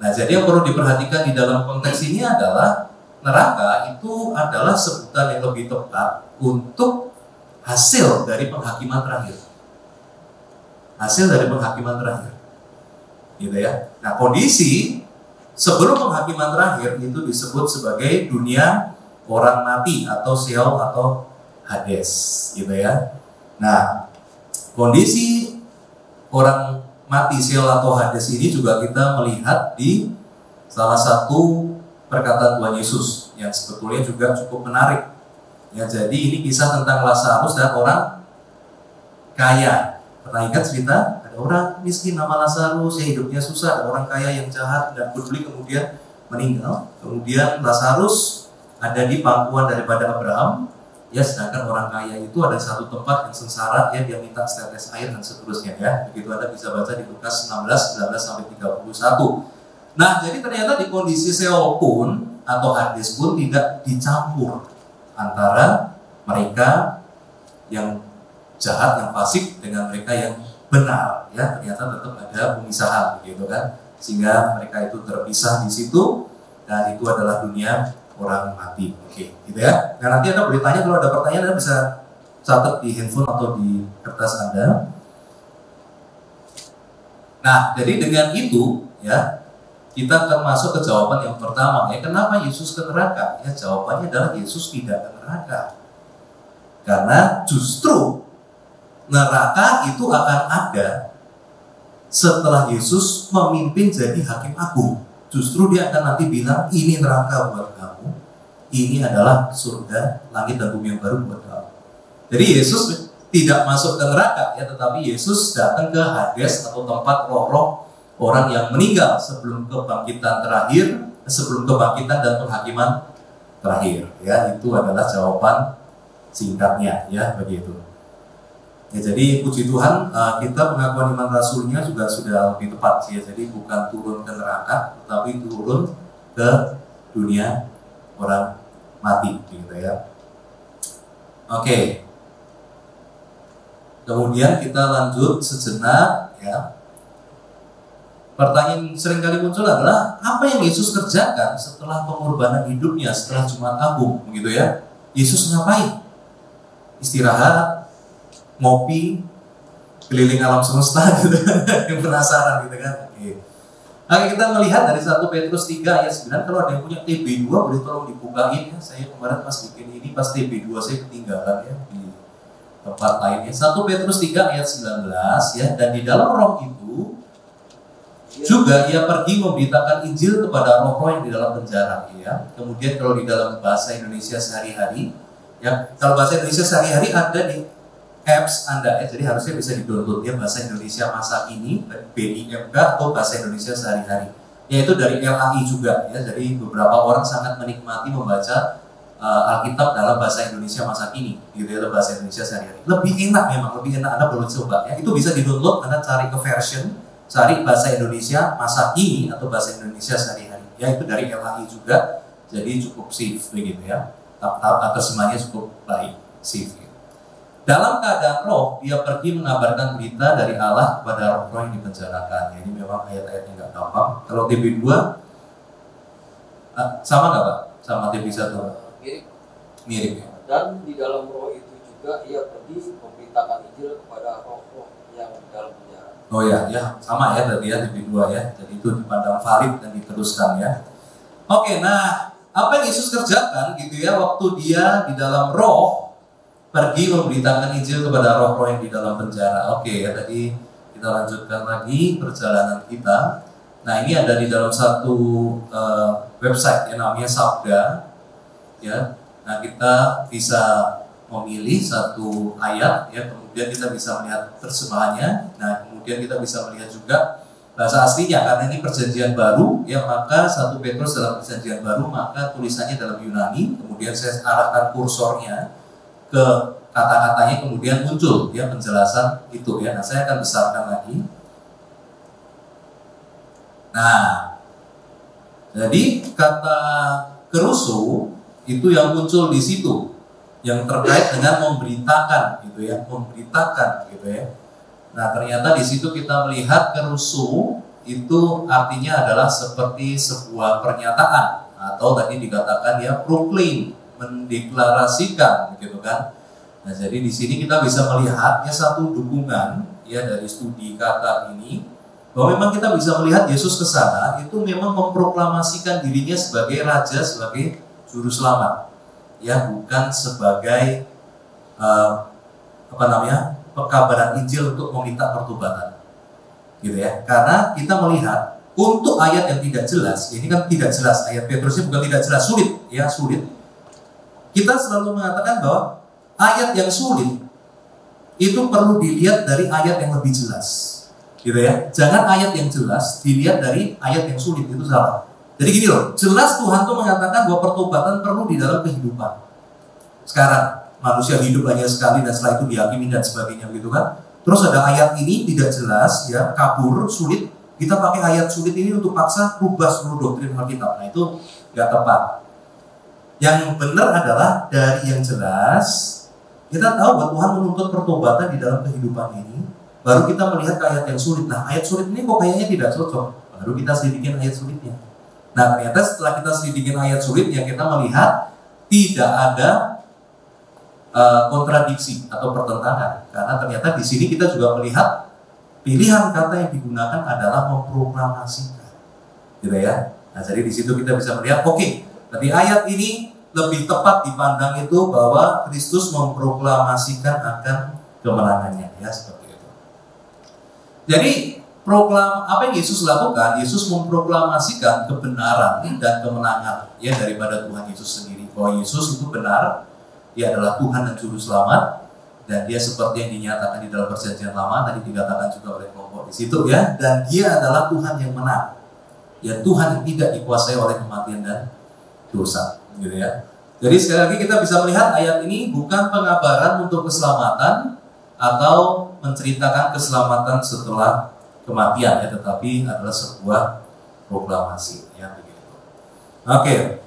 Nah, jadi yang perlu diperhatikan di dalam konteks ini adalah neraka itu adalah sebutan yang lebih tepat untuk hasil dari penghakiman terakhir. Hasil dari penghakiman terakhir, gitu ya. Nah, kondisi sebelum penghakiman terakhir itu disebut sebagai dunia orang mati atau Sheol atau Hades, gitu ya. Nah, kondisi orang mati Sheol atau Hades ini juga kita melihat di salah satu perkataan Tuhan Yesus yang sebetulnya juga cukup menarik. Ya, jadi ini kisah tentang Lazarus dan orang kaya. Pernah ingat cerita? Ada orang miskin nama Lazarus, yang hidupnya susah. Ada orang kaya yang jahat dan peduli kemudian meninggal. Kemudian Lazarus ada di pangkuan daripada Abraham. Ya, sedangkan orang kaya itu ada satu tempat yang sengsara, ya, dia minta setetes air dan seterusnya, ya. Begitu Anda bisa baca di Lukas 16, 19 sampai 31. Nah, jadi ternyata di kondisi Sheol pun atau Hades pun tidak dicampur antara mereka yang jahat, yang fasik dengan mereka yang benar, ya. Ternyata tetap ada pemisahan, begitu kan, sehingga mereka itu terpisah di situ, dan itu adalah dunia orang mati. Oke, gitu ya. Nah, nanti Anda boleh tanya, kalau ada pertanyaan Anda bisa catat di handphone atau di kertas Anda. Nah, jadi dengan itu, ya, kita akan masuk ke jawaban yang pertama, ya. Kenapa Yesus ke neraka? Ya, jawabannya adalah Yesus tidak ke neraka. Karena justru neraka itu akan ada setelah Yesus memimpin jadi hakim agung. Justru dia akan nanti bilang, ini neraka buat kamu, ini adalah surga, langit dan bumi yang baru buat kamu. Jadi Yesus tidak masuk ke neraka, ya, tetapi Yesus datang ke Hades atau tempat roh-roh orang yang meninggal sebelum kebangkitan terakhir, sebelum kebangkitan dan penghakiman terakhir. Ya, itu adalah jawaban singkatnya, ya, begitu. Ya, jadi puji Tuhan, kita pengakuan iman rasulnya juga sudah lebih tepat, ya. Jadi bukan turun ke neraka, tetapi turun ke dunia orang mati, gitu ya. Oke. Kemudian kita lanjut sejenak, ya. Pertanyaan sering kali muncul adalah apa yang Yesus kerjakan setelah pengorbanan hidupnya, setelah Jumat Agung, begitu ya. Yesus ngapain? Istirahat, ngopi, keliling alam semesta, gitu kan. Yang penasaran, gitu kan. Oke, kita melihat dari 1 Petrus 3 ayat 9. Kalau ada yang punya TB2 boleh tolong dibukain, ya. Saya kemarin pas bikin ini, pas TB2 saya ketinggalan, ya, di tempat lainnya. 1 Petrus 3 ayat 19, ya. Dan di dalam roh itu juga ia pergi memberitakan Injil kepada roh-roh yang di dalam penjara, ya. Kemudian kalau di dalam bahasa Indonesia sehari-hari, ya, kalau bahasa Indonesia sehari-hari ada di apps Anda, ya, jadi harusnya bisa di-download, ya, bahasa Indonesia masa kini, BIMK, atau bahasa Indonesia sehari-hari. Yaitu dari LAI juga, ya. Jadi beberapa orang sangat menikmati membaca Alkitab dalam bahasa Indonesia masa kini, gitu ya, bahasa Indonesia sehari-hari. Lebih enak memang, lebih enak. Anda perlu coba, ya. Itu bisa di-download, Anda cari ke version, cari bahasa Indonesia masa kini atau bahasa Indonesia sehari-hari. Ya, itu dari LAI juga, jadi cukup safe, begitu ya. Terjemahannya cukup baik, safe. Ya. Dalam keadaan roh, dia pergi mengabarkan berita dari Allah kepada roh-roh yang dipenjarakan. Ini memang ayat-ayatnya nggak gampang. Kalau TB2 sama nggak Pak? Sama TB1? Mirip. Mirip, ya. Dan di dalam roh itu juga ia pergi memberitakan Injil kepada roh-roh yang di dalam penjara. Oh ya, ya, sama ya berarti ya TB2, ya. Jadi itu dipandang valid dan diteruskan, ya. Oke, nah apa yang Yesus kerjakan gitu ya waktu dia di dalam roh pergi memberitakan Injil kepada roh-roh yang di dalam penjara. Oke, ya, tadi kita lanjutkan lagi perjalanan kita. Nah, ini ada di dalam satu website yang namanya Sabda, ya. Nah, kita bisa memilih satu ayat, ya, kemudian kita bisa melihat terjemahannya. Nah, kemudian kita bisa melihat juga bahasa aslinya, karena ini perjanjian baru, ya, maka 1 Petrus dalam perjanjian baru, maka tulisannya dalam Yunani. Kemudian saya arahkan kursornya ke kata-katanya, kemudian muncul, ya, penjelasan itu, ya. Nah, saya akan besarkan lagi. Nah, jadi kata kerusu itu yang muncul di situ, yang terkait dengan memberitakan, gitu ya, memberitakan, gitu ya. Nah, ternyata di situ kita melihat kerusu itu artinya adalah seperti sebuah pernyataan, atau tadi dikatakan ya proclaim, mendeklarasikan, gitu kan. Nah, jadi di sini kita bisa melihatnya satu dukungan, ya, dari studi kata ini, bahwa memang kita bisa melihat Yesus ke sana itu memang memproklamasikan dirinya sebagai raja, sebagai juru selamat, ya, bukan sebagai pekabaran Injil untuk meminta pertobatan, gitu ya. Karena kita melihat untuk ayat yang tidak jelas, ini kan tidak jelas, ayat Petrusnya bukan tidak jelas, sulit, ya, sulit. Kita selalu mengatakan bahwa ayat yang sulit itu perlu dilihat dari ayat yang lebih jelas, gitu ya. Jangan ayat yang jelas dilihat dari ayat yang sulit, itu salah. Jadi gini loh, jelas Tuhan tuh mengatakan bahwa pertobatan perlu di dalam kehidupan. Sekarang manusia hidup hanya sekali dan setelah itu dihakimi dan sebagainya, gitu kan. Terus ada ayat ini tidak jelas, ya, kabur, sulit. Kita pakai ayat sulit ini untuk paksa rubah seluruh doktrin Alkitab. Nah, itu nggak tepat. Yang benar adalah dari yang jelas. Kita tahu bahwa Tuhan menuntut pertobatan di dalam kehidupan ini. Baru kita melihat ke ayat yang sulit. Nah, ayat sulit ini kok kayaknya tidak cocok. Baru kita selidikin ayat sulitnya. Nah, ternyata setelah kita selidikin ayat sulitnya, kita melihat tidak ada kontradiksi atau pertentangan, karena ternyata di sini kita juga melihat pilihan kata yang digunakan adalah memproklamasikan, gitu ya. Nah, jadi di situ kita bisa melihat, oke, dari ayat ini lebih tepat dipandang itu bahwa Kristus memproklamasikan akan kemenangannya, ya, seperti itu. Jadi apa yang Yesus lakukan? Yesus memproklamasikan kebenaran dan kemenangan, ya, daripada Tuhan Yesus sendiri, bahwa Yesus itu benar. Dia adalah Tuhan dan Juru Selamat, dan dia seperti yang dinyatakan di dalam perjanjian lama, tadi dikatakan juga oleh kelompok di situ, ya, dan dia adalah Tuhan yang menang, ya, Tuhan yang tidak dikuasai oleh kematian dan dosa, gitu ya. Jadi sekali lagi kita bisa melihat ayat ini bukan pengabaran untuk keselamatan atau menceritakan keselamatan setelah kematian, ya, tetapi adalah sebuah proklamasi, ya, begitu. Oke.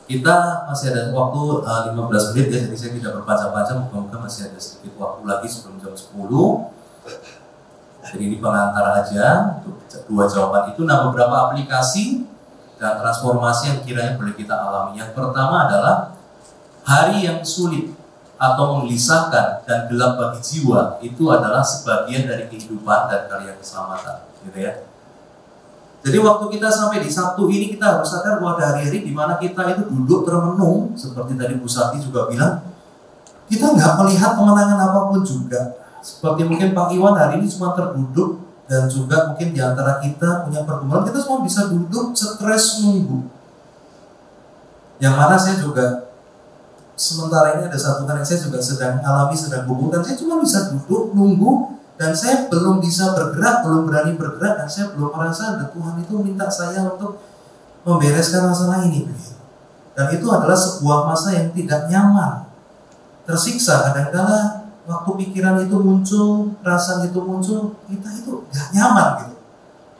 Kita masih ada waktu 15 menit, ya, jadi saya tidak berpanjang-panjang, moga-moga masih ada sedikit waktu lagi sebelum jam 10. Jadi ini pengantar aja untuk dua jawaban itu. Nah, beberapa aplikasi dan transformasi yang kiranya boleh kita alami. Yang pertama adalah hari yang sulit atau menggelisahkan dan gelap bagi jiwa itu adalah sebagian dari kehidupan dan karya keselamatan, gitu ya. Jadi waktu kita sampai di Sabtu ini, kita harus sadar bahwa ada hari-hari di mana kita itu duduk termenung, seperti tadi Bu Sati juga bilang, kita nggak melihat kemenangan apapun juga. Seperti mungkin Pak Iwan hari ini cuma terduduk, dan juga mungkin di antara kita punya pergumulan, kita semua bisa duduk stres nunggu. Yang mana saya juga, sementara ini ada satu kan yang saya juga sedang alami, sedang gugur, dan saya cuma bisa duduk, nunggu, dan saya belum bisa bergerak, belum berani bergerak, dan saya belum merasa ada Tuhan itu minta saya untuk membereskan masalah ini. Dan itu adalah sebuah masa yang tidak nyaman, tersiksa. Kadang-kadang waktu pikiran itu muncul, perasaan itu muncul, kita itu gak nyaman gitu,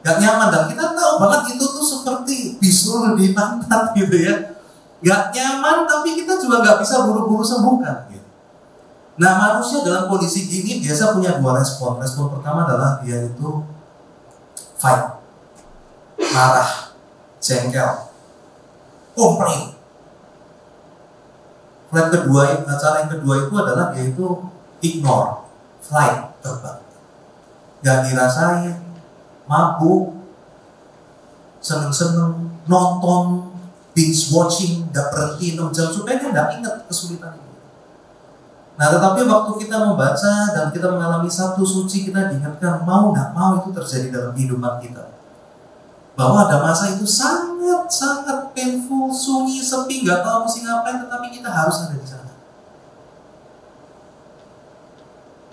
gak nyaman. Dan kita tahu banget itu tuh seperti bisul di pantat gitu ya, gak nyaman, tapi kita juga gak bisa buru-buru sembuhkan gitu. Nah, manusia dalam kondisi gini biasa punya dua respon. Respon pertama adalah dia itu fight, marah, jengkel, komplain. Cara yang kedua itu adalah yaitu ignore, flight, terbang, gak dirasain, mabuk, seneng-seneng, nonton, binge watching, gak berhenti 6 jam supaya dia gak ingat kesulitan itu. Nah, tetapi waktu kita membaca dan kita mengalami Sabtu suci, kita diingatkan mau gak mau itu terjadi dalam kehidupan kita, bahwa ada masa itu sangat painful, sunyi, sepi, gak tahu mesti ngapain, tetapi kita harus ada di sana.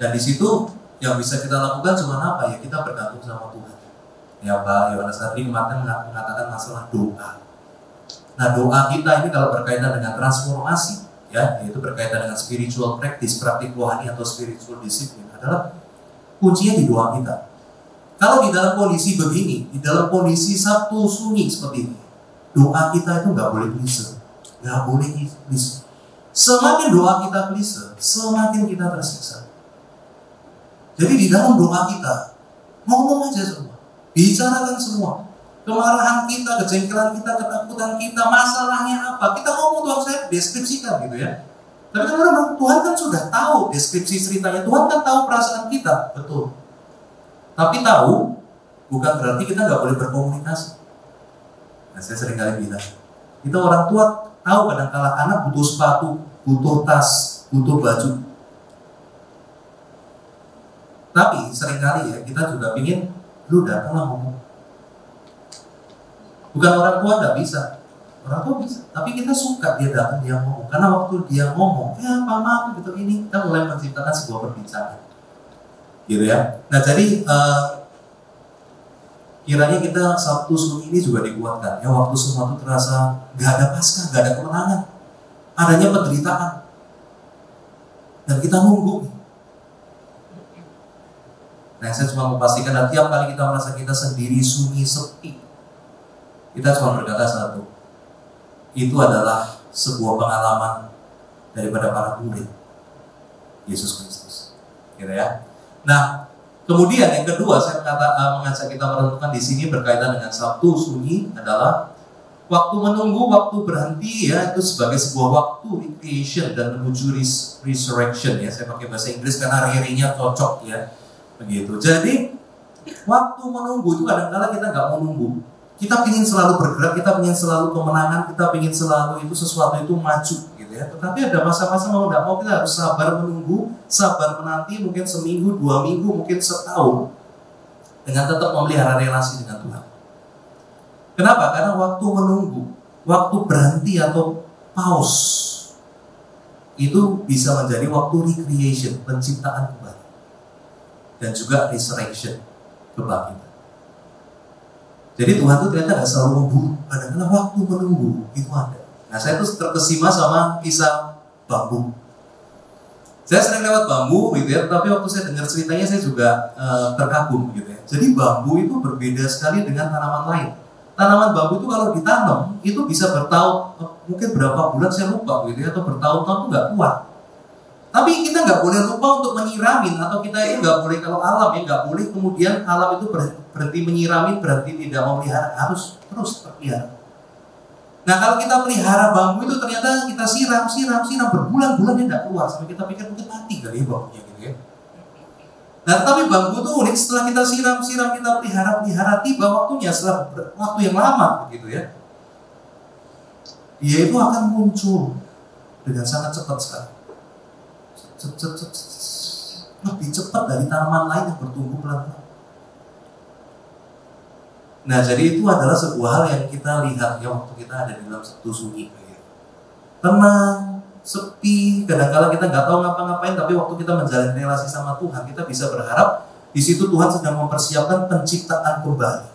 Dan di situ yang bisa kita lakukan cuma apa ya? Kita bergantung sama Tuhan. Ya Pak Yohanes tadi kemarin mengatakan masalah doa. Nah doa kita ini kalau berkaitan dengan transformasi, ya, yaitu berkaitan dengan spiritual practice, praktik rohani atau spiritual discipline adalah kuncinya di doa kita. Kalau di dalam kondisi begini, di dalam kondisi Sabtu sunyi seperti ini, doa kita itu nggak boleh klise, nggak boleh klise. Semakin doa kita klise, semakin kita tersiksa. Jadi di dalam doa kita, ngomong aja semua, bicarakan semua. Kemarahan kita, kejengkelan kita, ketakutan kita, masalahnya apa, kita ngomong Tuhan, saya deskripsikan gitu ya. Tapi kan Tuhan kan sudah tahu deskripsi ceritanya, Tuhan kan tahu perasaan kita, betul. Tapi tahu bukan berarti kita nggak boleh berkomunikasi. Nah, saya sering kali bilang, kita orang tua tahu kadang-kala anak butuh sepatu, butuh tas, butuh baju. Tapi seringkali ya kita juga pingin, lu datanglah ngomong. Bukan orang tua nggak bisa, orang tua bisa. Tapi kita suka dia datang, dia ngomong. Karena waktu dia ngomong, ya mama gitu ini, kita mulai menciptakan sebuah perbincangan, gitu ya. Nah jadi kiranya kita Sabtu sunyi ini juga dikuatkan. Ya waktu semua itu terasa nggak ada pasca, nggak ada kemenangan, adanya penderitaan, dan kita nunggu. Nah saya cuma memastikan, tiap kali kita merasa kita sendiri, sunyi, sepi, kita cuma berkata satu, itu adalah sebuah pengalaman daripada para murid Yesus Kristus, gitu ya. Nah, kemudian yang kedua saya mengajak kita merenungkan di sini berkaitan dengan Sabtu sunyi adalah waktu menunggu, waktu berhenti ya, itu sebagai sebuah waktu recreation dan menuju resurrection ya. Saya pakai bahasa Inggris karena re-nya cocok ya, begitu. Jadi waktu menunggu itu kadang-kadang kita nggak mau nunggu. Kita ingin selalu bergerak, kita ingin selalu kemenangan, kita ingin selalu itu sesuatu itu maju gitu ya. Tetapi ada masa-masa mau tidak mau kita harus sabar menunggu, sabar menanti, mungkin seminggu, 2 minggu, mungkin setahun, dengan tetap memelihara relasi dengan Tuhan. Kenapa? Karena waktu menunggu, waktu berhenti atau pause itu bisa menjadi waktu recreation, penciptaan kembali, dan juga resurrection kebangkitan. Jadi Tuhan itu ternyata gak selalu memburu, kadang-kadang waktu menunggu itu ada. Nah saya tuh terkesima sama kisah bambu. Saya sering lewat bambu gitu ya, tapi waktu saya dengar ceritanya saya juga terkagum gitu ya. Jadi bambu itu berbeda sekali dengan tanaman lain. Tanaman bambu itu kalau ditanam itu bisa bertahun, mungkin berapa bulan saya lupa gitu ya, atau bertahun-tahun itu nggak kuat. Tapi kita nggak boleh lupa untuk menyiramin, atau kita itu nggak boleh, kalau alam ya nggak boleh kemudian alam itu berhenti menyiramin, berhenti tidak memelihara, harus terus terpelihara. Nah kalau kita pelihara bambu itu ternyata kita siram berbulan-bulan dia tidak keluar, sampai kita pikir mungkin mati kali ya bambunya gitu ya. Nah tapi bambu itu unik, setelah kita siram, kita pelihara, tiba waktunya setelah waktu yang lama gitu ya, dia itu akan muncul dengan sangat cepat sekali. Lebih cepat dari tanaman lain yang bertumbuh pelan-pelan. Nah jadi itu adalah sebuah hal yang kita lihat ya waktu kita ada di dalam Sabtu sunyi, tenang, sepi, kadang-kadang kita nggak tahu ngapa-ngapain, tapi waktu kita menjalin relasi sama Tuhan, kita bisa berharap di situ Tuhan sedang mempersiapkan penciptaan kembali.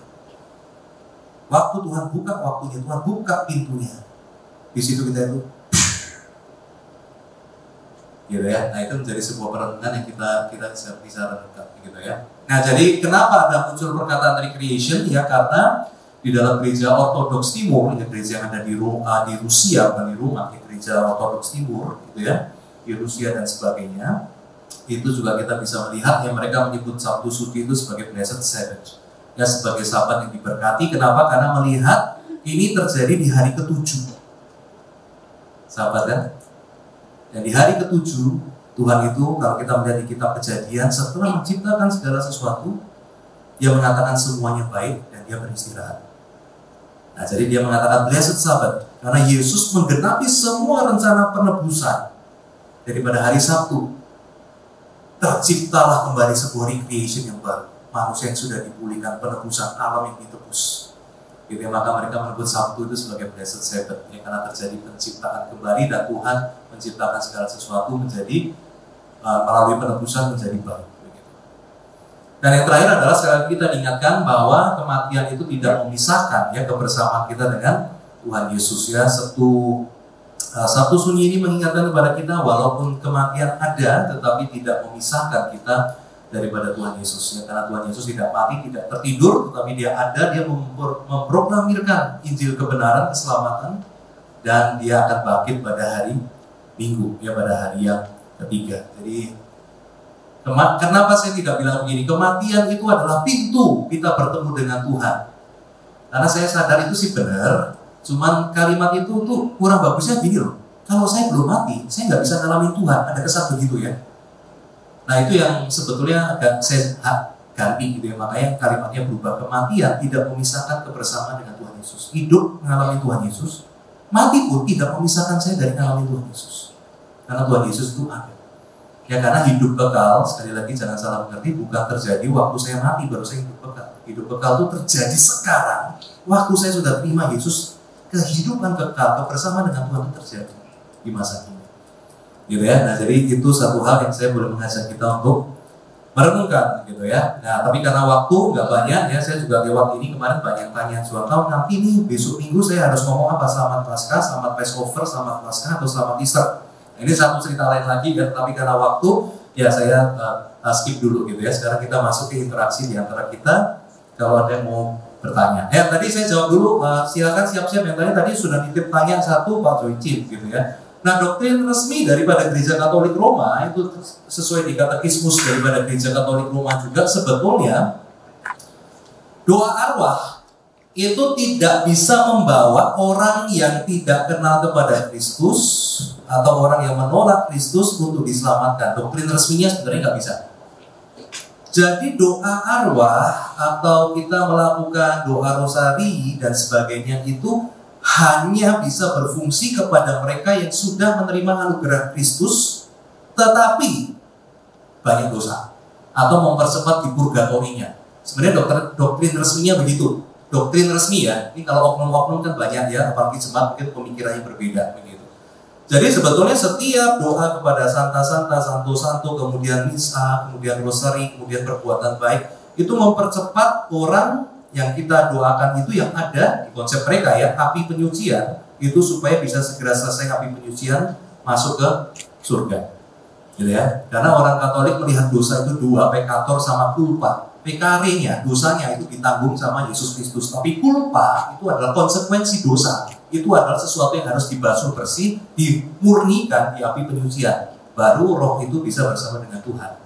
Waktu Tuhan buka waktunya, Tuhan buka pintunya, di situ kita itu gitu ya. Nah itu menjadi sebuah perenungan yang kita bisa renungkan gitu ya. Nah jadi kenapa ada muncul perkataan recreation ya, karena di dalam gereja Ortodoks Timur, ini gereja yang ada di Rusia, bukan di Roma, gereja Ortodoks Timur gitu ya, di Rusia dan sebagainya, itu juga kita bisa melihat yang mereka menyebut Sabtu Suci itu sebagai Blessed Sabbath ya, sebagai Sabat yang diberkati. Kenapa? Karena melihat ini terjadi di hari ke-7 Sabat kan. Dan di hari ke-7 Tuhan itu, kalau kita melihat di kitab Kejadian, setelah menciptakan segala sesuatu, dia mengatakan semuanya baik dan dia beristirahat. Nah jadi dia mengatakan Blessed Sabbath, karena Yesus menggenapi semua rencana penebusan. Daripada hari Sabtu terciptalah kembali sebuah recreation yang baru, manusia yang sudah dipulihkan, penebusan alam yang ditebus gitu ya. Maka mereka menyebut Sabtu itu sebagai Blessed Sabbath ya, karena terjadi penciptaan kembali dan Tuhan menciptakan segala sesuatu menjadi melalui penebusan menjadi baik. Dan yang terakhir adalah sekali lagi kita diingatkan bahwa kematian itu tidak memisahkan ya kebersamaan kita dengan Tuhan Yesus ya. Sabtu Sunyi ini mengingatkan kepada kita walaupun kematian ada, tetapi tidak memisahkan kita daripada Tuhan Yesus ya. Karena Tuhan Yesus tidak mati, tidak tertidur, tetapi Dia ada, Dia memproklamirkan Injil kebenaran, keselamatan, dan Dia akan bangkit pada hari Minggu ya, pada hari yang ketiga. Jadi kenapa saya tidak bilang begini? Kematian itu adalah pintu kita bertemu dengan Tuhan. Karena saya sadar itu sih benar. Cuman kalimat itu tuh kurang bagusnya gini loh. Kalau saya belum mati, saya nggak bisa ngalamin Tuhan. Ada kesan begitu ya. Nah itu yang sebetulnya agak saya ganti gitu ya. Makanya kalimatnya berubah. Kematian tidak memisahkan kebersamaan dengan Tuhan Yesus. Hidup mengalami Tuhan Yesus. Mati pun tidak memisahkan saya dari mengalami Tuhan Yesus. Karena Tuhan Yesus itu ada. Ya karena hidup kekal, sekali lagi jangan salah mengerti, bukan terjadi waktu saya mati baru saya hidup kekal. Hidup kekal itu terjadi sekarang. Waktu saya sudah terima Yesus, kehidupan kekal, kebersamaan dengan Tuhan itu terjadi di masa ini. Gitu ya. Nah, jadi itu satu hal yang saya boleh mengajak kita untuk merenungkan gitu ya. Nah, tapi karena waktu nggak banyak ya, saya juga lewat ini kemarin banyak tanya soal tahun nanti nih besok Minggu saya harus ngomong apa, selamat Paskah, selamat Passover, selamat Paskah atau selamat Easter. Nah, ini satu cerita lain lagi ya, tapi karena waktu ya saya skip dulu gitu ya. Sekarang kita masuk ke interaksi di antara kita. Kalau ada yang mau bertanya. Tadi saya jawab dulu, silakan siap-siap yang tadi sudah nitip tanya satu Pak Joycin gitu ya. Nah, doktrin resmi daripada Gereja Katolik Roma itu sesuai di katekismus daripada Gereja Katolik Roma juga sebetulnya doa arwah itu tidak bisa membawa orang yang tidak kenal kepada Kristus atau orang yang menolak Kristus untuk diselamatkan. Doktrin resminya sebenarnya nggak bisa. Jadi doa arwah atau kita melakukan doa rosari dan sebagainya itu hanya bisa berfungsi kepada mereka yang sudah menerima anugerah Kristus tetapi banyak dosa atau mempercepat di purgatorinya. Sebenarnya doktrin resminya begitu. Doktrin resmi ya. Ini kalau oknum-oknum kan banyak ya, apalagi jemaat mungkin pemikirannya berbeda begitu. Jadi sebetulnya setiap doa kepada Santa-Santa, Santo-Santo, kemudian misa, kemudian rosari, kemudian perbuatan baik, itu mempercepat orang yang kita doakan itu yang ada di konsep mereka ya, api penyucian, itu supaya bisa segera selesai api penyucian masuk ke surga. Gitu ya. Karena orang Katolik melihat dosa itu dua, pekator sama culpa. PKR-nya, dosanya itu ditanggung sama Yesus Kristus. Tapi culpa itu adalah konsekuensi dosa. Itu adalah sesuatu yang harus dibasuh bersih, dimurnikan di api penyucian. Baru roh itu bisa bersama dengan Tuhan.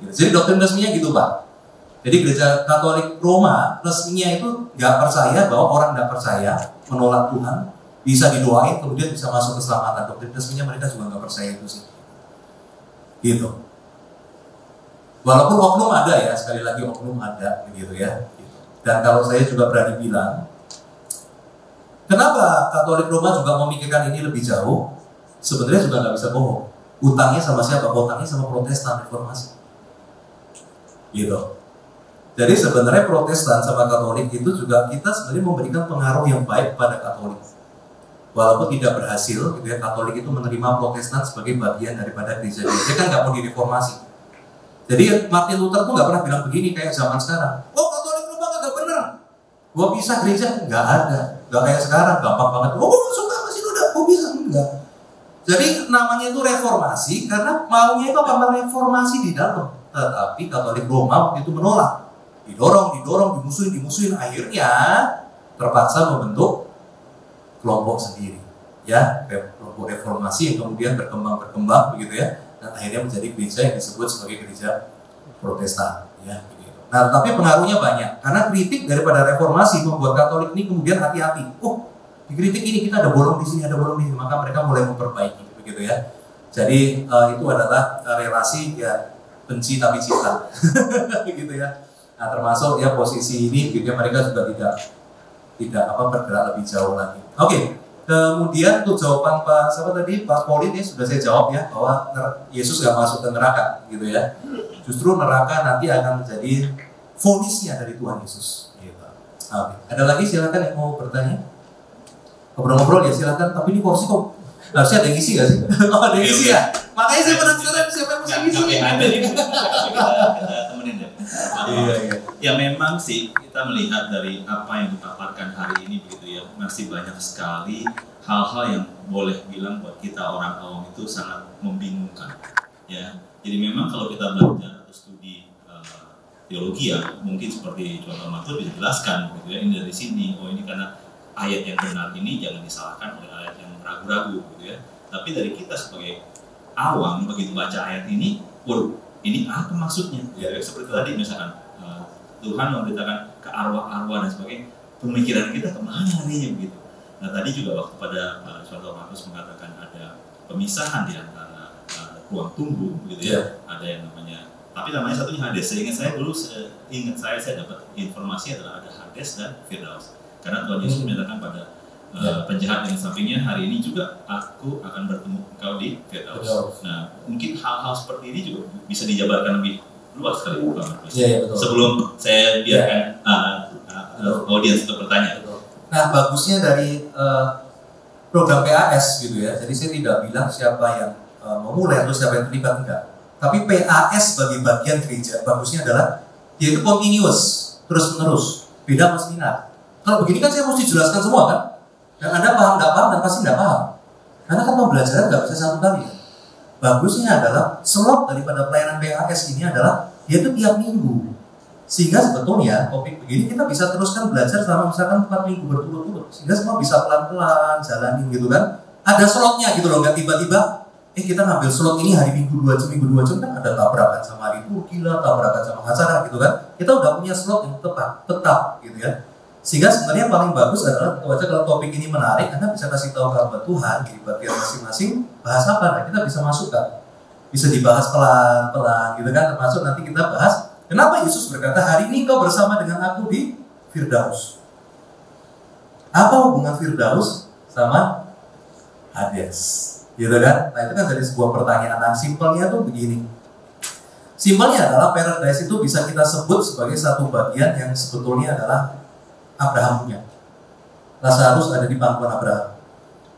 Jadi doktrin resminya gitu Pak. Jadi Gereja Katolik Roma resminya itu nggak percaya bahwa orang nggak percaya menolak Tuhan bisa didoain kemudian bisa masuk keselamatan. Doktrin resminya mereka juga nggak percaya itu sih. Gitu. Walaupun oknum ada ya, sekali lagi oknum ada begitu ya. Dan kalau saya juga berani bilang, kenapa Katolik Roma juga memikirkan ini lebih jauh? Sebenarnya juga nggak bisa bohong. Utangnya sama siapa? Utangnya sama Protestan Reformasi. Gitu. Jadi sebenarnya Protestan sama Katolik itu juga kita sebenarnya memberikan pengaruh yang baik pada Katolik. Walaupun tidak berhasil, gitu ya, Katolik itu menerima Protestan sebagai bagian daripada gereja. Dia kan nggak mau direformasi. Jadi Martin Luther tuh nggak pernah bilang begini kayak zaman sekarang. Oh Katolik Roma nggak bener. Gua bisa gereja nggak ada. Nggak kayak sekarang gampang banget. Oh suka masih udah, gua bisa enggak. Jadi namanya itu reformasi karena maunya itu apa mereformasi di dalam. Tetapi Katolik Roma waktu itu menolak. Didorong, dimusuhin. Akhirnya terpaksa membentuk kelompok sendiri. Ya, kelompok reformasi yang kemudian berkembang begitu ya. Dan akhirnya menjadi gereja yang disebut sebagai gereja Protestan ya begitu. Nah, tapi pengaruhnya banyak karena kritik daripada reformasi membuat Katolik ini kemudian hati-hati. Oh, dikritik ini kita ada bolong di sini, maka mereka mulai memperbaiki begitu ya. Jadi itu adalah relasi ya benci tapi cinta. Gitu ya. Nah, termasuk ya posisi ini gitu ya, mereka juga tidak bergerak lebih jauh lagi. Oke. Kemudian untuk jawaban Pak Polin ya sudah saya jawab ya bahwa Yesus nggak masuk ke neraka gitu ya. Justru neraka nanti akan menjadi vonisnya dari Tuhan Yesus. Gitu. Oke. Ada lagi silakan yang mau bertanya. Ngobrol-ngobrol ya silakan. Tapi ini kursi kok harusnya ada yang isi nggak sih? Oh ada yang isi ya. Makanya saya penasaran siapa yang mesti ngisi. Ada nih, kita temenin deh. Iya. Ya memang sih kita melihat dari apa yang dipaparkan hari ini begitu ya, masih banyak sekali hal-hal yang boleh bilang buat kita orang awam itu sangat membingungkan. Ya, jadi memang kalau kita belajar atau studi teologi ya, mungkin seperti contoh Matur bisa jelaskan gitu ya, ini dari sini, oh ini karena ayat yang benar ini jangan disalahkan oleh ayat yang ragu-ragu gitu ya. Tapi dari kita sebagai awam begitu baca ayat ini, waduh, ini apa maksudnya? Ya, seperti tadi misalkan Tuhan memberitakan ke arwah-arwah dan sebagainya, pemikiran kita kemana artinya begitu. Nah tadi juga waktu pada contoh Markus mengatakan ada pemisahan di antara ruang tunggu begitu ya, ada yang namanya, tapi namanya satunya Hades. Saya dapat informasi adalah ada Hades dan Firdaus. Karena Tuhan Yesus menyatakan pada penjahat yang sampingnya, hari ini juga aku akan bertemu engkau di Firdaus. Nah mungkin hal-hal seperti ini juga bisa dijabarkan lebih luas sekali Pak Markus. Sebelum saya biarkan audiens untuk bertanya. Nah bagusnya dari program PAS gitu ya, jadi saya tidak bilang siapa yang memulai atau siapa yang terlibat, enggak. Tapi PAS bagi bagian gereja, bagusnya adalah dia itu continuous, terus menerus, beda sama seminar. Kalau begini kan saya mesti jelaskan semua kan, dan Anda paham nggak paham dan pasti nggak paham, karena kan pembelajaran nggak bisa satu kali. Bagusnya adalah slot daripada pelayanan PAS ini adalah dia itu tiap minggu, sehingga sebetulnya topik begini kita bisa teruskan belajar selama misalkan 4 minggu berturut-turut, sehingga semua bisa pelan-pelan jalanin gitu kan. Ada slotnya gitu loh, nggak tiba-tiba kita ngambil slot ini hari Minggu 2 jam kan ada tabrakan sama hari gila, tabrakan sama acara gitu kan. Kita udah punya slot yang tetap gitu ya. Sehingga sebenarnya paling bagus adalah kalau topik ini menarik, Anda bisa kasih tahu hamba Tuhan di bagian masing-masing bahas apa, nah kita bisa masukkan, bisa dibahas pelan-pelan gitu kan. Termasuk nanti kita bahas kenapa Yesus berkata hari ini kau bersama dengan aku di Firdaus. Apa hubungan Firdaus sama Hades? Gitu kan? Nah itu kan dari sebuah pertanyaan. Nah simpelnya tuh begini. Simpelnya adalah paradise itu bisa kita sebut sebagai satu bagian yang sebetulnya adalah Abraham punya. Lazarus ada di pangkuan Abraham.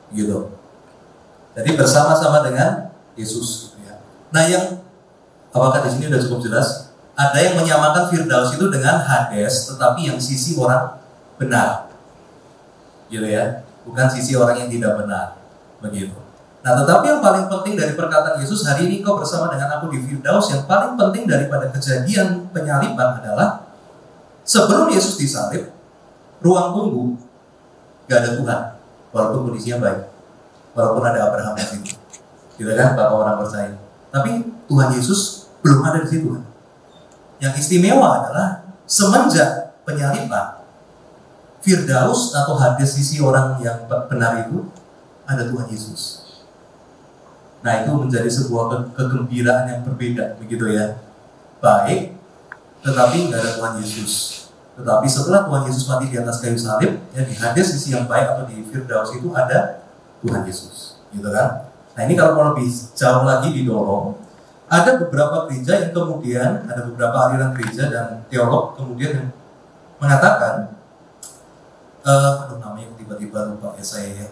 Gitu. Jadi bersama-sama dengan Yesus. Gitu ya. Nah yang apakah di sini sudah cukup jelas? Ada yang menyamakan Firdaus itu dengan Hades, tetapi yang sisi orang benar. Gitu ya. Bukan sisi orang yang tidak benar. Begitu. Nah tetapi yang paling penting dari perkataan Yesus, hari ini kau bersama dengan aku di Firdaus, yang paling penting daripada kejadian penyaliban adalah sebelum Yesus disalib, ruang tunggu gak ada Tuhan, walaupun kondisinya baik, walaupun ada Abraham di situ, gitu kan, Bapak orang percaya. Tapi Tuhan Yesus belum ada di situ kan. Yang istimewa adalah semenjak penyaliban, Firdaus atau Hades sisi orang yang benar itu ada Tuhan Yesus. Nah itu menjadi sebuah kegembiraan yang berbeda begitu ya. Baik, tetapi nggak ada Tuhan Yesus. Tetapi setelah Tuhan Yesus mati di atas kayu salib, ya di Hades sisi yang baik atau di Firdaus itu ada Tuhan Yesus, gitu kan? Nah ini kalau mau lebih jauh lagi didorong, ada beberapa gereja yang kemudian, ada beberapa aliran gereja dan teolog kemudian yang mengatakan, namanya tiba-tiba lupa ya saya ya.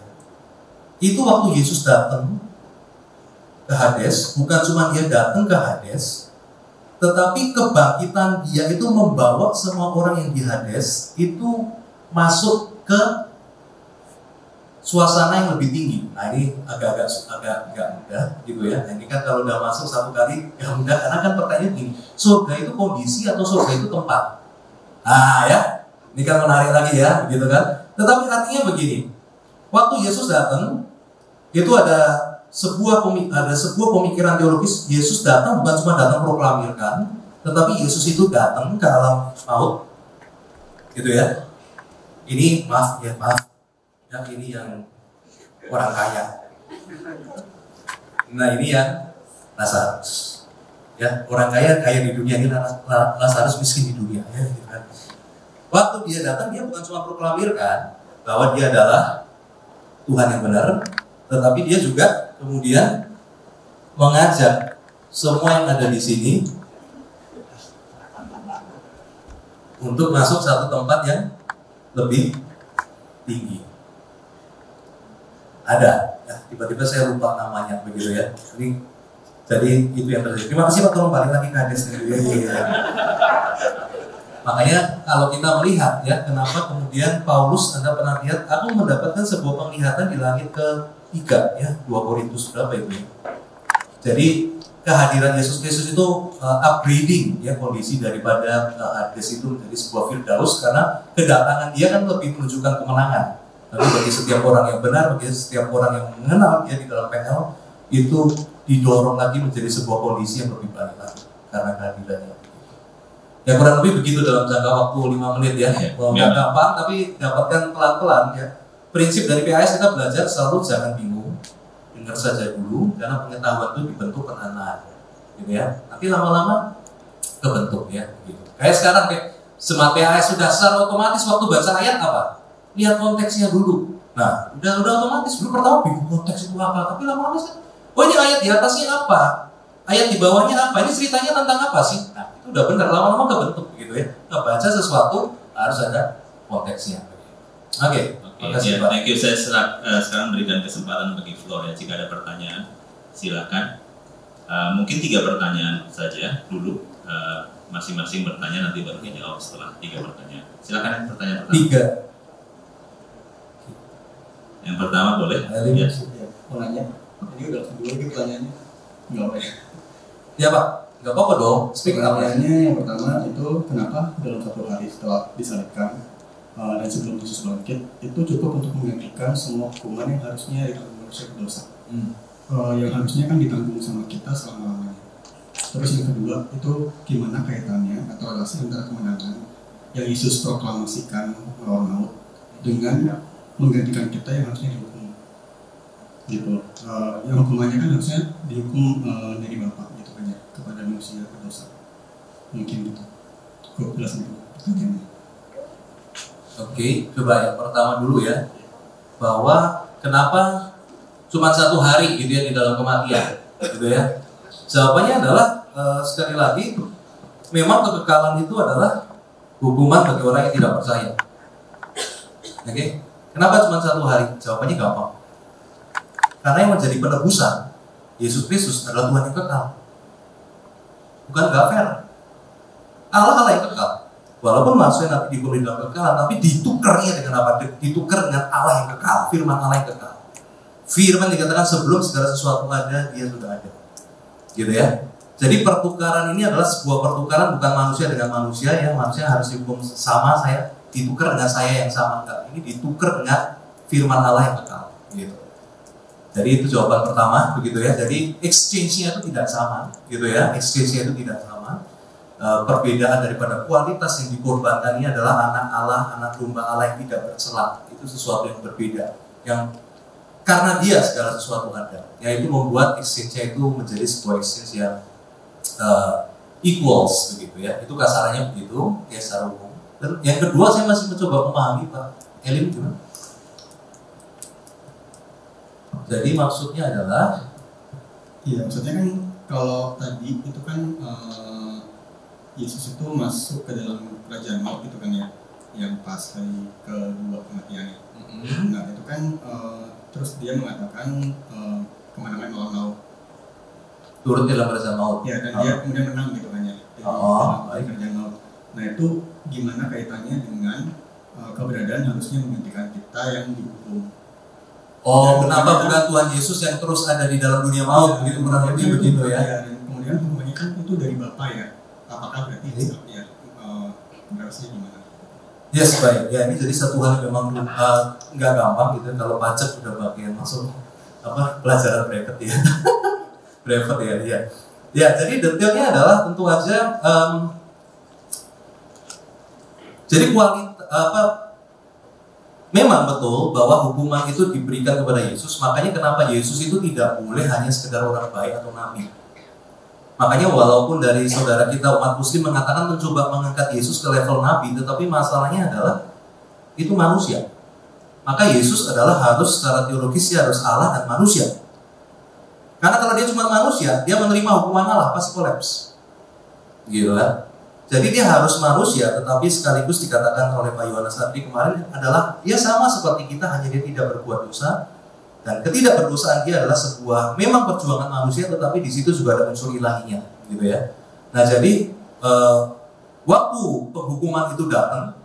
Itu waktu Yesus datang ke Hades, bukan cuma dia datang ke Hades, tetapi kebangkitan dia itu membawa semua orang yang di Hades itu masuk ke suasana yang lebih tinggi. Nah ini agak mudah gitu ya. Nah, ini kan kalau udah masuk satu kali gak mudah, karena kan pertanyaan gini, surga itu kondisi atau surga itu tempat? Ah ya, ini kan menarik lagi ya, gitu kan. Tetapi artinya begini, waktu Yesus datang itu ada sebuah pemikiran teologis. Yesus datang bukan cuma datang proklamirkan, tetapi Yesus itu datang ke alam maut, gitu ya. Ini maaf, yang ini yang orang kaya. Nah ini yang Lazarus, ya orang kaya di dunia ini, Lazarus miskin di dunia, ya. Gitu kan. Waktu dia datang, dia bukan cuma proklamirkan bahwa dia adalah Tuhan yang benar, tetapi dia juga kemudian mengajak semua yang ada di sini untuk masuk satu tempat yang lebih tinggi. Ada, ya, tiba-tiba saya lupa namanya begitu ya. Ini Jadi itu yang terjadi. Terima kasih Pak, tolong balik lagi ke hadis. Makanya kalau kita melihat ya, kenapa kemudian Paulus, Anda pernah lihat, aku mendapatkan sebuah penglihatan di langit ketiga ya, 2 Korintus berapa itu ya. Jadi kehadiran Yesus Kristus itu upgrading ya kondisi daripada Hades itu menjadi sebuah firdaus, karena kedatangan dia kan lebih menunjukkan kemenangan. Tapi bagi setiap orang yang benar, bagi setiap orang yang mengenal dia di dalam PL, itu didorong lagi menjadi sebuah kondisi yang lebih baik lagi karena kehadirannya. Ya kurang lebih begitu dalam jangka waktu 5 menit ya. Nggak gampang tapi dapatkan pelan-pelan ya. Prinsip dari PAS kita belajar selalu jangan bingung, dengar saja dulu, karena pengetahuan itu dibentuk perlahan-lahan, gitu ya. Nanti lama-lama kebentuk ya, gitu. Kayak sekarang kayak Smart PAS sudah secara otomatis waktu baca ayat apa? Lihat konteksnya dulu. Nah, udah otomatis. Dulu pertama bingung konteks itu apa, tapi lama-lama sih, oh ini ayat di atasnya apa? Ayat di bawahnya apa? Ini ceritanya tentang apa sih? Nah, itu udah benar, lama-lama kebentuk gitu ya. Ngebaca sesuatu harus ada konteksnya. Oke. Ya, thank you. Saya sekarang berikan kesempatan bagi Flor ya. Jika ada pertanyaan, silakan. Mungkin 3 pertanyaan saja dulu. Masing-masing bertanya, nanti baru dijawab setelah 3 pertanyaan. Silakan yang pertanyaan pertama. 3. Yang pertama boleh. Ya. Mau nanya. Ini udah kedua lagi pertanyaannya. Enggak apa ya? Ya Pak, nggak apa-apa dong. Speak up. Pertanyaannya yang pertama itu kenapa dalam 1 hari setelah disalibkan dan sebelum Yesus bangkit itu cukup untuk menggantikan semua hukuman yang harusnya ditanggung manusia berdosa, yang harusnya kan ditanggung sama kita selama-lamanya. Terus yang kedua itu gimana kaitannya atau relasi antara kemenangan yang Yesus proklamasikan melawan maut dengan menggantikan kita yang harusnya dihukum gitu. Yang hukumannya kan harusnya dihukum dari Bapa gitu kan ya, kepada manusia berdosa. Mungkin gitu. Kok jelas itu pertanyaannya. Oke, coba yang pertama dulu ya, bahwa kenapa cuma 1 hari gitu ya di dalam kematian, gitu ya. Jawabannya adalah sekali lagi, memang kekekalan itu adalah hukuman bagi orang yang tidak percaya. Oke, kenapa cuma 1 hari? Jawabannya gampang. Karena yang menjadi penebusan Yesus Kristus adalah Tuhan yang kekal, bukan nggak fair. Allah yang kekal. Walaupun manusia nanti dihukum dalam kekekalan, tapi ditukernya dengan apa? Ditukar dengan Allah yang kekal, firman Allah yang kekal. Firman dikatakan sebelum segala sesuatu ada, dia sudah ada. Gitu ya. Jadi pertukaran ini adalah sebuah pertukaran bukan manusia dengan manusia ya. Manusia harus dihukum sama, saya ditukar dengan saya yang sama. Enggak. Ini ditukar dengan firman Allah yang kekal. Gitu. Jadi itu jawaban pertama, begitu ya. Jadi exchange-nya itu tidak sama, gitu ya. Exchange-nya itu tidak sama. Perbedaan daripada kualitas yang dikorbankan ini adalah anak Allah, anak domba Allah yang tidak bercela. Itu sesuatu yang berbeda, yang karena dia segala sesuatu ada, yaitu membuat exchange-nya itu menjadi sebuah exchange yang equals, begitu ya. Itu kasarannya begitu ya secara umum. Dan yang kedua, saya masih mencoba memahami Pak Elim gimana. Jadi maksudnya adalah, iya, maksudnya kan kalau tadi itu kan Yesus itu masuk ke dalam kerajaan maut gitu kan ya, yang pas hari kedua kematiannya. Nah itu kan terus dia mengatakan kemenangan melawan maut. turut dalam kerajaan maut. Ya, dan dia kemudian menang gitu kan ya. Dalam kerajaan maut. Nah itu gimana kaitannya dengan keberadaan harusnya menggantikan kita yang dihukum? Oh, kenapa bukan Tuhan Yesus yang terus ada di dalam dunia maut, begitu kurang lebih begitu ya? Dan kemudian hukumannya kan itu dari Bapa ya. Apakah berarti ya harusnya gimana? Yes, baik. Ya, ini jadi satu hal yang memang nggak gampang gitu. Kalau pajak udah bagian masuk pelajaran brevet ya. Brevet ya, ya. Ya, jadi detailnya adalah tentu aja. Jadi memang betul bahwa hukuman itu diberikan kepada Yesus. Makanya kenapa Yesus itu tidak boleh hanya sekedar orang baik atau nabi. Makanya walaupun dari saudara kita umat muslim mengatakan mencoba mengangkat Yesus ke level nabi, tetapi masalahnya adalah itu manusia. Maka Yesus adalah harus secara teologis harus Allah dan manusia. Karena kalau dia cuma manusia, dia menerima hukuman Allah pasti kolaps. Gitu kan? Jadi dia harus manusia, tetapi sekaligus dikatakan oleh Pak Yohanes tadi kemarin adalah dia sama seperti kita, hanya dia tidak berbuat dosa, Dan ketidakberdosaan dia adalah sebuah memang perjuangan manusia, tetapi di situ juga ada unsur ilahinya, gitu ya. Nah jadi waktu penghukuman itu datang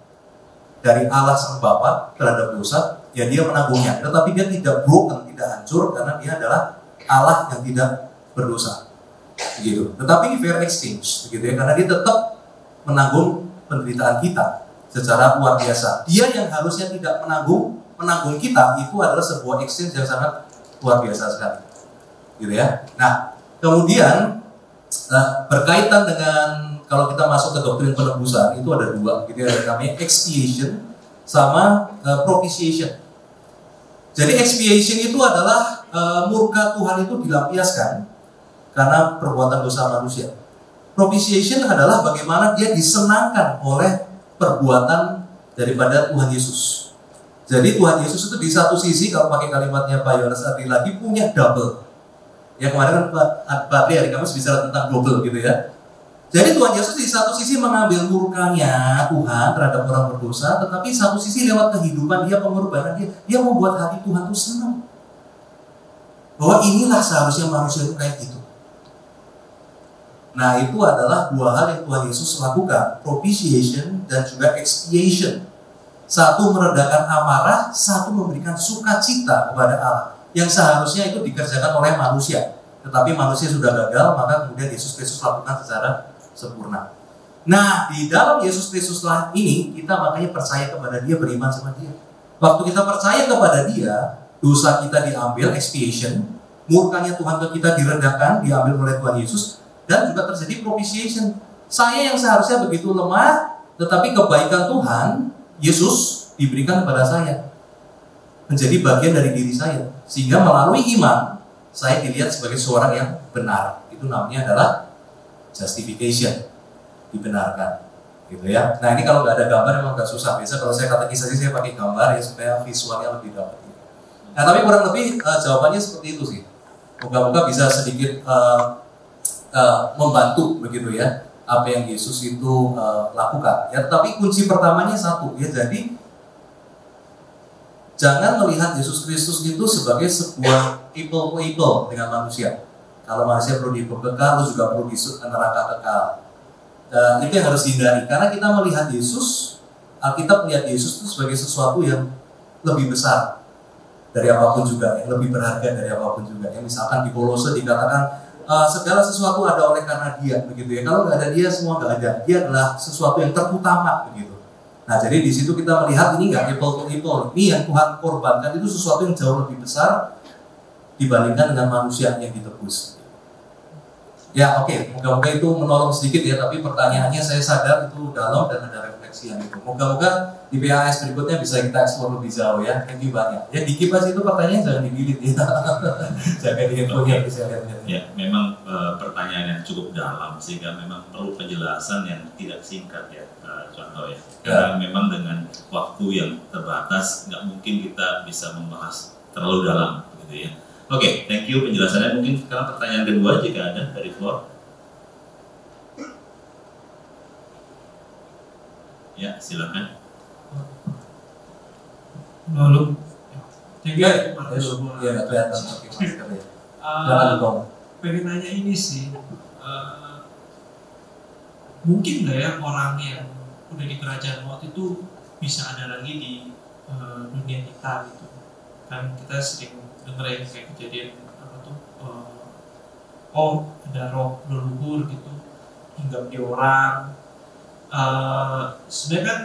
dari Allah Sang Bapa terhadap dosa, ya dia menanggungnya. Tetapi dia tidak broken, tidak hancur, karena dia adalah Allah yang tidak berdosa, gitu. Tetapi fair exchange, gitu ya, karena dia tetap menanggung penderitaan kita secara luar biasa. Dia yang harusnya tidak menanggung kita, itu adalah sebuah exchange yang sangat luar biasa sekali, gitu ya. Nah, kemudian berkaitan dengan kalau kita masuk ke doktrin penebusan itu ada dua, gitu ya, namanya expiation sama propitiation. Jadi expiation itu adalah murka Tuhan itu dilampiaskan karena perbuatan dosa manusia. Propitiation adalah bagaimana dia disenangkan oleh perbuatan daripada Tuhan Yesus. Jadi Tuhan Yesus itu di satu sisi, kalau pakai kalimatnya Pak Yohanes Adri lagi, punya double. Ya kemarin kan Pak Adri hari Kamis bicara tentang double gitu ya. Jadi Tuhan Yesus di satu sisi mengambil murkanya Tuhan terhadap orang berdosa, tetapi satu sisi lewat kehidupan dia, pengorbanan dia membuat hati Tuhan itu senang. Bahwa inilah seharusnya manusia itu kayak gitu. Nah itu adalah dua hal yang Tuhan Yesus lakukan, propitiation dan juga expiation. Satu meredakan amarah, satu memberikan sukacita kepada Allah yang seharusnya itu dikerjakan oleh manusia. Tetapi manusia sudah gagal, maka kemudian Yesus Kristus lakukan secara sempurna. Nah, di dalam Yesus Kristus ini kita makanya percaya kepada dia, beriman sama dia. Waktu kita percaya kepada dia, dosa kita diambil, expiation, murkanya Tuhan ke kita diredakan, diambil oleh Tuhan Yesus, dan juga terjadi propitiation. Saya yang seharusnya begitu lemah, tetapi kebaikan Tuhan Yesus diberikan kepada saya, menjadi bagian dari diri saya, sehingga melalui iman saya dilihat sebagai seorang yang benar. Itu namanya adalah justification, dibenarkan, gitu ya. Nah ini kalau nggak ada gambar emang agak susah. Biasa kalau saya kata kisah saya pakai gambar ya supaya visualnya lebih dapat. Nah tapi kurang lebih jawabannya seperti itu sih. Moga-moga bisa sedikit membantu begitu ya apa yang Yesus itu lakukan. Ya, tapi kunci pertamanya satu, ya jadi jangan melihat Yesus Kristus itu sebagai sebuah people dengan manusia. Kalau manusia perlu dikekal, lu juga perlu di neraka kekal. Itu yang harus dihindari. Karena kita melihat Yesus, Alkitab melihat Yesus itu sebagai sesuatu yang lebih besar dari apapun juga, yang lebih berharga dari apapun juga. Yang misalkan di Kolose dikatakan segala sesuatu ada oleh karena dia, begitu ya. Kalau nggak ada dia, semua nggak ada. Dia adalah sesuatu yang terutama, begitu. Nah, jadi di situ kita melihat ini nggak apple to apple. Ini yang Tuhan korbankan itu sesuatu yang jauh lebih besar dibandingkan dengan manusia yang ditebus. Ya, oke. Moga-moga itu menolong sedikit ya. Tapi pertanyaannya saya sadar itu dalam dan ada refleksi yang itu. Moga-moga di PAS berikutnya bisa kita explore lebih jauh ya. Thank you banyak. Ya di kipas itu pertanyaan jangan di-delete ya. Jangan di-handphone bisa lihat-lihat. Ya, memang pertanyaan yang cukup dalam sehingga memang perlu penjelasan yang tidak singkat ya, contoh ya. Karena memang dengan waktu yang terbatas nggak mungkin kita bisa membahas terlalu dalam, gitu ya. Oke, thank you penjelasannya. Mungkin sekarang pertanyaan kedua jika ada dari floor. Ya, silakan. Lalu, thank you. Ya, kelihatan pakai masker ya. Pengen nanya ini sih, mungkin nggak ya orang yang udah di kerajaan maut itu bisa ada lagi di dunia kita gitu? Kan kita sering dengar yang kayak kejadian apa tuh, ada roh leluhur gitu hinggap di orang. Sebenarnya kan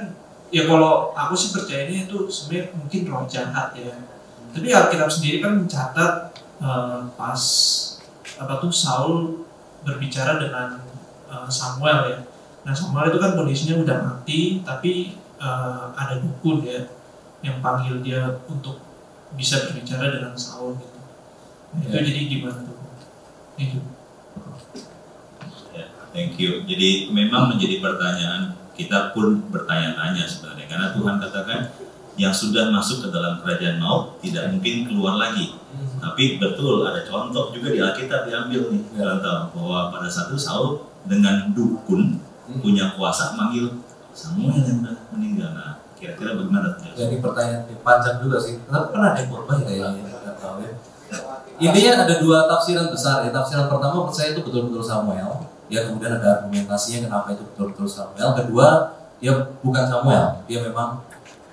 ya kalau aku sih percayanya itu sebenarnya mungkin roh jahat ya. Tapi Alkitab sendiri kan mencatat pas apa tuh Saul berbicara dengan Samuel ya. Nah Samuel itu kan kondisinya udah mati, tapi ada dukun ya yang panggil dia untuk bisa berbicara dengan Saul gitu. Nah, itu jadi gimana tuh? Itu. Ya, thank you. Jadi memang menjadi pertanyaan, kita pun bertanya-tanya sebenarnya, karena Tuhan katakan yang sudah masuk ke dalam kerajaan maut tidak mungkin keluar lagi. Tapi betul ada contoh juga di Alkitab diambil nih, contoh bahwa pada satu Saul dengan dukun punya kuasa manggil Samuel yang sudah meninggal. Nah, kira-kira bagaimana? Ya, ini pertanyaan panjang juga sih. Kenapa pernah ada korban kayaknya? tahu ya. Intinya ada dua tafsiran besar ya. Tafsiran pertama percaya itu betul-betul Samuel. Ya kemudian ada argumentasinya kenapa itu betul-betul Samuel. Kedua, dia bukan Samuel, dia memang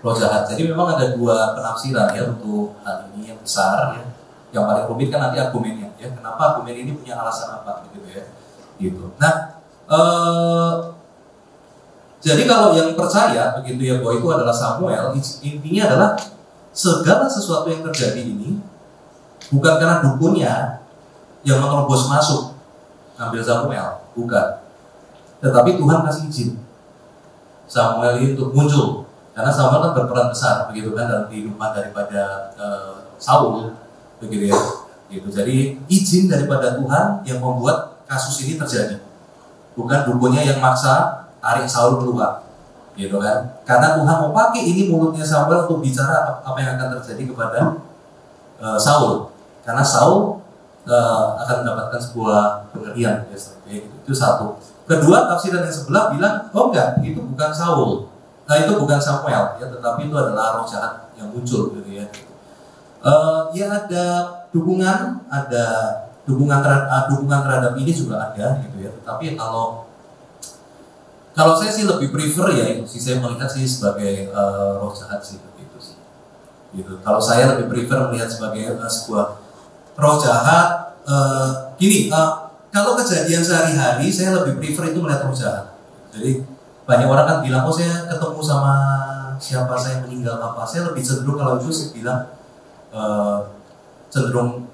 roh jahat. Jadi memang ada dua penafsiran ya untuk hal ini yang besar ya. Yang paling rumit kan nanti argumennya ya. Kenapa argumen ini punya alasan apa gitu ya. Gitu. Nah, jadi kalau yang percaya begitu ya bahwa itu adalah Samuel, intinya adalah segala sesuatu yang terjadi ini bukan karena dukunnya yang menerobos masuk ambil Samuel, bukan. Tetapi Tuhan kasih izin Samuel ini untuk muncul, karena Samuel kan berperan besar begitu kan dalam kehidupan daripada Saul, begitu ya. Gitu. Jadi izin daripada Tuhan yang membuat kasus ini terjadi, bukan dukunnya yang maksa tarik Saul keluar, gitu kan? Karena Tuhan mau pakai ini mulutnya Samuel untuk bicara apa yang akan terjadi kepada Saul, karena Saul akan mendapatkan sebuah pengerian, ya, gitu. Itu satu. Kedua, tafsiran yang sebelah bilang, oh enggak, itu bukan Saul, itu bukan Samuel, ya, tetapi itu adalah roh jahat yang muncul, gitu ya. Ya ada dukungan terhadap ini juga ada, gitu ya. Tetapi kalau saya sih lebih prefer ya itu sih, saya melihat sih sebagai roh jahat sih, gitu sih. Gitu. Kalau saya lebih prefer melihat sebagai sebuah roh jahat. Kalau kejadian sehari-hari saya lebih prefer itu melihat roh jahat. Jadi banyak orang kan bilang, oh saya ketemu sama siapa, saya meninggal apa. Saya lebih cenderung kalau itu saya bilang cenderung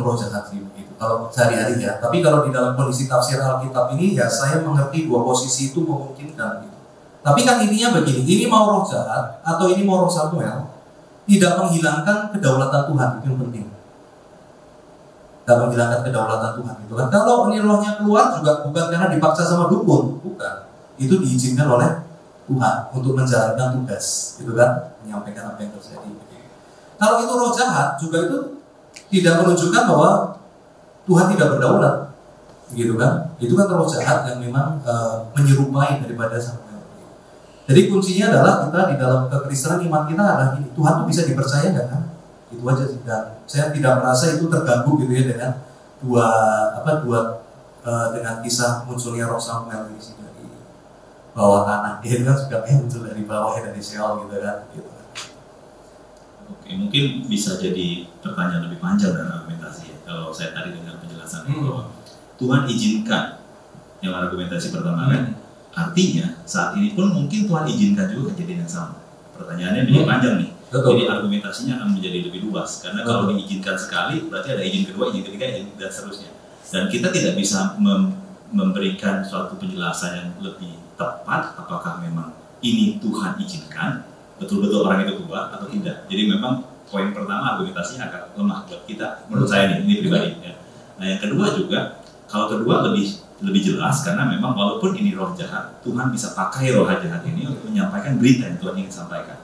roh jahat sih begitu. Kalau sehari-hari ya. Tapi kalau di dalam kondisi tafsir Alkitab ini ya saya mengerti dua posisi itu memungkinkan gitu. Tapi kan intinya begini, ini mau roh jahat atau ini mau roh Samuel, tidak menghilangkan kedaulatan Tuhan, itu yang penting. Tidak menghilangkan kedaulatan Tuhan itu kan. Kalau ini rohnya keluar juga bukan karena dipaksa sama dukun, bukan. Itu diizinkan oleh Tuhan untuk menjalankan tugas, gitu kan, menyampaikan apa yang terjadi. Kalau itu roh jahat juga itu tidak menunjukkan bahwa Tuhan tidak berdaulat, gitu kan? Itu kan roh jahat yang memang menyerupai daripada Samuel. Jadi kuncinya adalah kita di dalam kekristenan iman kita adalah ini, Tuhan itu bisa dipercaya nggak kan? Itu aja sih. Dan saya tidak merasa itu terganggu gitu ya dengan dengan kisah munculnya roh Samuel di sini dari bawah tanah. Dia kan juga muncul dari bawah dari Sheol gitu kan. Gitu. Oke, mungkin bisa jadi pertanyaan lebih panjang dan argumentasi ya. Kalau saya tadi dengan penjelasan bahwa Tuhan izinkan yang argumentasi pertama kan, artinya saat ini pun mungkin Tuhan izinkan juga kejadian yang sama. Pertanyaannya menjadi panjang nih. Betul. Jadi argumentasinya akan menjadi lebih luas karena kalau diizinkan sekali berarti ada izin kedua, izin ketiga, izin dan seterusnya. Dan kita tidak bisa memberikan suatu penjelasan yang lebih tepat apakah memang ini Tuhan izinkan betul-betul orang itu keluar atau tidak. Jadi memang poin pertama argumentasinya agak lemah buat kita, menurut saya ini pribadi. Ya. Nah yang kedua juga, kalau kedua lebih jelas karena memang walaupun ini roh jahat, Tuhan bisa pakai roh jahat ini untuk menyampaikan berita yang Tuhan ingin sampaikan.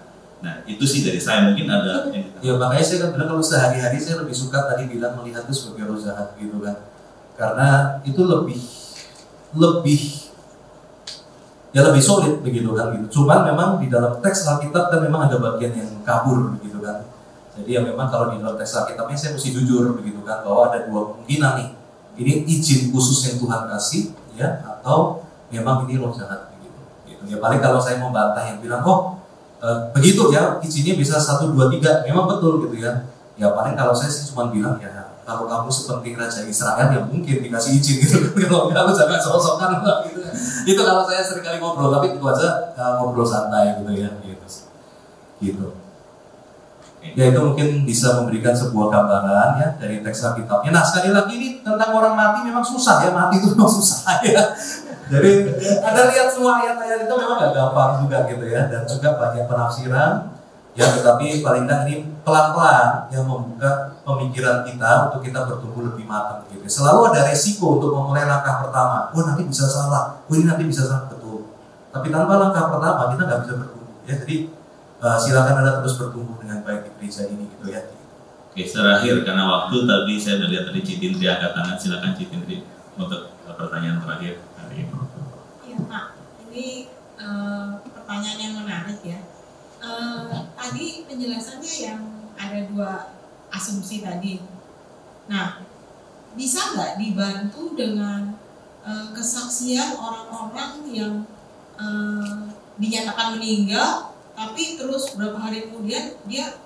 Nah itu sih dari saya, mungkin ada ya makanya saya kan bilang kalau sehari-hari saya lebih suka tadi bilang melihat itu sebagai roh jahat gitu kan, karena itu lebih solid begitu kan gitu. Cuman memang di dalam teks Alkitab kan memang ada bagian yang kabur begitu kan. Jadi ya memang kalau di dalam teks Alkitabnya saya mesti jujur begitu kan bahwa ada dua kemungkinan nih. Ini izin khusus yang Tuhan kasih ya, atau memang ini roh jahat begitu. Ya paling kalau saya membantah yang bilang begitu ya izinnya bisa 1, 2, 3 memang betul gitu ya. Ya paling kalau saya sih cuma bilang ya kalau kamu sepenting Raja Israel ya mungkin dikasih izin gitu. Kalau enggak lu jangan sok-sokan gitu. Itu kalau saya sering kali ngobrol, tapi itu aja ngobrol santai gitu ya gitu. Ya itu mungkin bisa memberikan sebuah gambaran ya dari teks Alkitabnya. Nah sekali lagi ini tentang orang mati memang susah ya, mati itu memang susah ya. Jadi Anda lihat semua ayat-ayat itu memang gak gampang juga gitu ya, dan juga banyak penafsiran ya, tetapi paling tidak ini pelan-pelan yang membuka pemikiran kita untuk kita bertumbuh lebih matang gitu. Selalu ada resiko untuk memulai langkah pertama. Nanti bisa salah, ini nanti bisa salah, betul. Tapi tanpa langkah pertama kita nggak bisa bertumbuh ya. Jadi silakan Anda terus bertumbuh dengan baik di gereja ini gitu ya. Oke, terakhir karena waktu tadi saya udah lihat tadi Citindri angkat tangan, silakan Citindri untuk pertanyaan terakhir hari ini. Iya Pak, ini pertanyaan yang menarik ya. Tadi penjelasannya yang ada dua asumsi tadi. Nah, bisa nggak dibantu dengan kesaksian orang-orang yang dinyatakan meninggal, tapi terus beberapa hari kemudian dia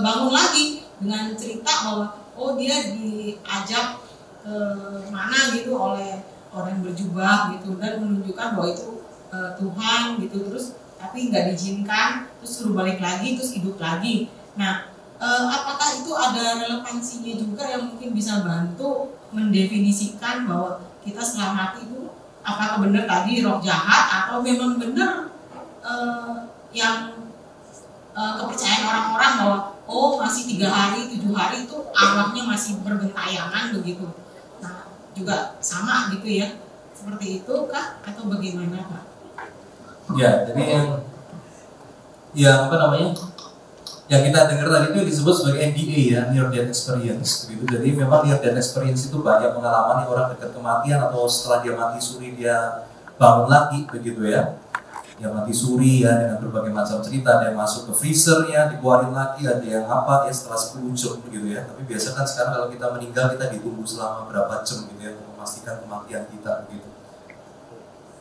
bangun lagi dengan cerita bahwa oh dia diajak ke mana gitu oleh orang yang berjubah gitu dan menunjukkan bahwa itu Tuhan gitu, terus tapi nggak diizinkan, terus suruh balik lagi, terus hidup lagi. Nah, apakah itu ada relevansinya juga yang mungkin bisa bantu mendefinisikan bahwa kita setelah mati itu apakah benar tadi roh jahat atau memang benar yang kepercayaan orang-orang bahwa oh masih 3 hari, 7 hari itu arwahnya masih bergentayangan begitu. Nah, juga sama gitu ya. Seperti itu kah atau bagaimana Pak? Ya, jadi yang apa namanya? Yang kita dengar tadi itu disebut sebagai NDA ya, near death experience gitu. Jadi memang near death experience itu banyak pengalaman orang dekat kematian atau setelah dia mati suri dia bangun lagi begitu ya. Dia mati suri ya dengan berbagai macam cerita, ada yang masuk ke freezernya, dikeluarin lagi, ada yang apa ya setelah 10 jam begitu ya. Tapi biasa kan sekarang kalau kita meninggal kita ditunggu selama berapa jam gitu ya untuk memastikan kematian kita begitu.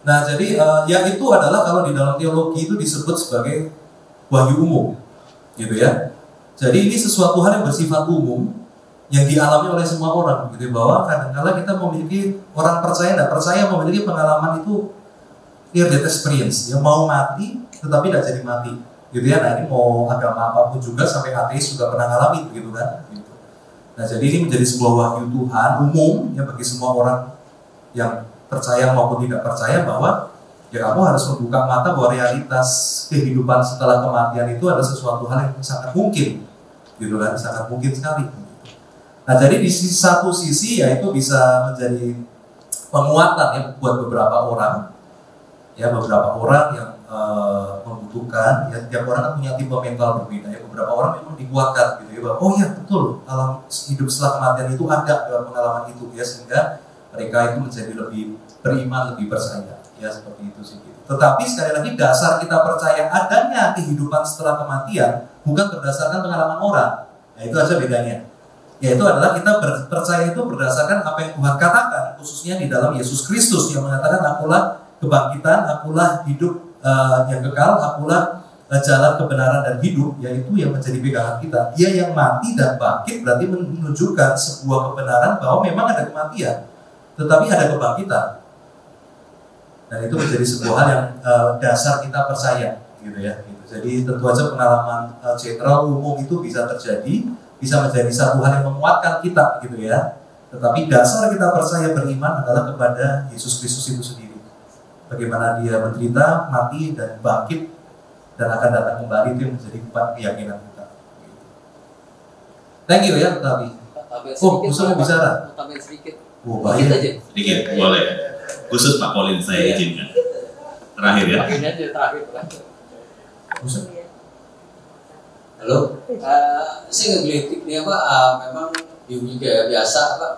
Nah jadi yang itu adalah kalau di dalam teologi itu disebut sebagai wahyu umum gitu ya. Jadi ini sesuatu hal yang bersifat umum yang dialami oleh semua orang gitu, bahwa kadang-kadang kita memiliki orang percaya dan percaya memiliki pengalaman itu near death experience, yang mau mati tetapi tidak jadi mati gitu ya. Nah ini mau agama apapun juga, sampai ateis juga pernah ngalami begitu kan gitu. Nah jadi ini menjadi sebuah wahyu Tuhan umum ya bagi semua orang yang percaya maupun tidak percaya, bahwa ya kamu harus membuka mata bahwa realitas kehidupan setelah kematian itu adalah sesuatu hal yang sangat mungkin gitu kan, sangat mungkin sekali. Nah jadi di satu sisi ya itu bisa menjadi penguatan ya buat beberapa orang ya, beberapa orang yang membutuhkan ya, tiap orang kan punya tipe mental berbeda ya. Beberapa orang memang dikuatkan gitu ya, bahwa oh ya betul alam hidup setelah kematian itu ada dalam pengalaman itu ya, sehingga mereka itu menjadi lebih beriman, lebih percaya ya, seperti itu sih gitu. Tetapi sekali lagi dasar kita percaya adanya kehidupan setelah kematian bukan berdasarkan pengalaman orang. Nah itu aja bedanya. Yaitu adalah kita percaya itu berdasarkan apa yang Tuhan katakan, khususnya di dalam Yesus Kristus yang mengatakan akulah kebangkitan, akulah hidup yang kekal, akulah jalan kebenaran dan hidup, yaitu yang menjadi pegangan kita. Dia yang mati dan bangkit berarti menunjukkan sebuah kebenaran bahwa memang ada kematian, tetapi ada kebangkitan. Dan itu menjadi sebuah hal yang dasar kita percaya gitu ya gitu. Jadi tentu saja pengalaman general umum itu bisa terjadi, bisa menjadi satu hal yang menguatkan kita gitu ya. Tetapi dasar kita percaya beriman adalah kepada Yesus Kristus itu sendiri. Bagaimana dia menderita, mati dan bangkit dan akan datang kembali, itu yang menjadi keyakinan kita. Thank you ya, tapi Musa mau bicara. Tambahin sedikit. Oh, baik. Sedikit, boleh. Khusus Pak Colin saya izinkan. Terakhir ya. Ini aja terakhir. Musa. Halo. Saya ngegelitik nih apa? Memang juga biasa apa?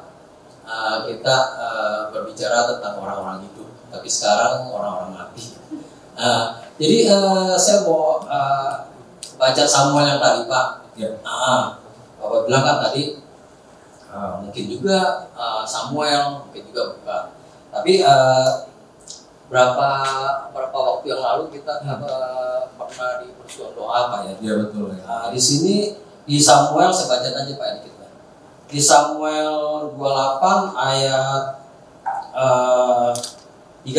Kita berbicara tentang orang-orang hidup, tapi sekarang orang-orang mati. Jadi saya mau baca Samuel yang tadi Pak. Ya. Bapak bilang kan tadi mungkin juga Samuel, mungkin juga bukan. Tapi berapa waktu yang lalu kita pernah di persuan doa Pak ya. Iya betul ya. Di sini di Samuel saya baca aja Pak dikit Pak. Di Samuel 28 ayat 13.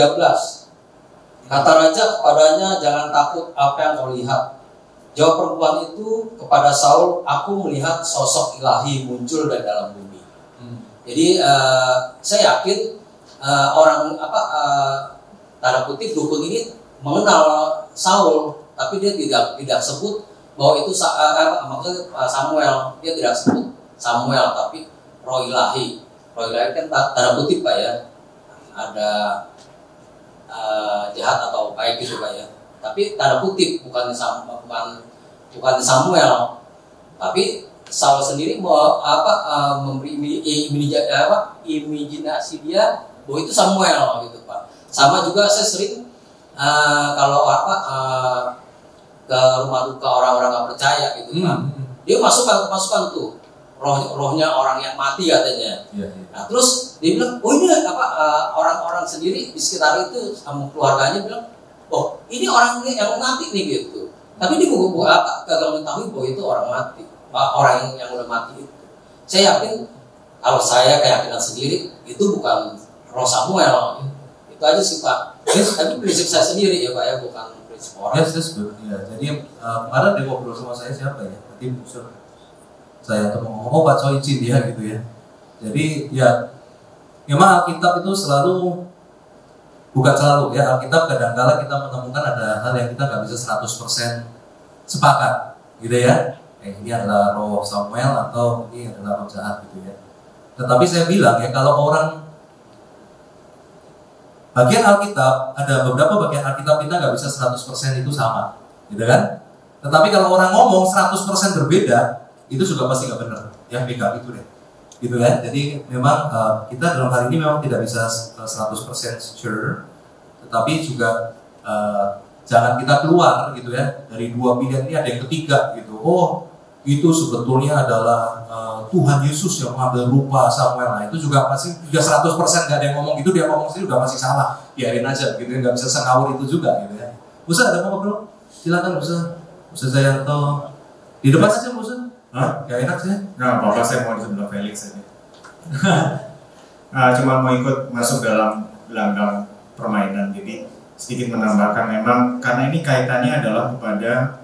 Kata raja kepadanya, jangan takut apa yang kau lihat. Jawab perempuan itu kepada Saul, aku melihat sosok ilahi muncul dari dalam bumi. Jadi saya yakin orang tanda kutip dukun ini mengenal Saul, tapi dia tidak sebut bahwa itu maksudnya Samuel. Dia tidak sebut Samuel, tapi roh ilahi. Roh ilahi kan tanda kutip Pak ya. Ada jahat atau baik gitu Pak ya. Tapi tanda kutip bukan Samuel, tapi Saul sendiri memberi imajinasi dia bahwa itu Samuel gitu Pak. Sama juga saya sering kalau ke rumah duka orang-orang nggak percaya gitu Pak. Dia masukkan tuh rohnya orang yang mati katanya. Nah terus dia bilang, oh ini orang-orang sendiri di sekitar itu sama keluarganya bilang, oh ini orang yang mati nih gitu. Tapi dia gagal mengetahui bahwa itu orang mati, orang yang udah mati itu. Saya yakin kalau saya keyakinan sendiri itu bukan roh Samuel. Itu aja sih Pak. Tapi prinsip saya sendiri ya Pak ya, bukan prinsip orang. Yes, ya. Jadi kemarin dia ngobrol sama saya siapa ya? Tadi musuh saya tuh ngomong Pak Choi izin dia gitu ya. Jadi ya memang Alkitab itu bukan selalu ya, Alkitab kadang-kala kita menemukan ada hal yang kita nggak bisa 100% sepakat gitu ya. Ini adalah roh Samuel atau ini adalah roh jahat gitu ya. Tetapi saya bilang ya, kalau orang bagian Alkitab, ada beberapa bagian Alkitab kita nggak bisa 100% itu sama gitu kan. Tetapi kalau orang ngomong 100% berbeda, itu juga pasti nggak benar ya, beda itu deh gitu kan. Jadi memang kita dalam hal ini memang tidak bisa 100% sure, tetapi juga jangan kita keluar gitu ya dari dua pilihan ini ada yang ketiga gitu. Oh itu sebetulnya adalah Tuhan Yesus yang mengambil rupa Samuel. Nah itu juga pasti 100% nggak ada yang ngomong gitu, dia ngomong sendiri udah masih salah, biarin aja gitu, nggak bisa sengawur itu juga gitu ya. Ustaz ada mau ngobrol? Silakan Ustaz Zayanto di depan aja Ustaz. Hah? Gak enak sih? Nggak apa-apa, saya mau di sebelah Felix aja. Cuma mau ikut masuk dalam gelanggang permainan. Jadi sedikit menambahkan memang karena ini kaitannya adalah kepada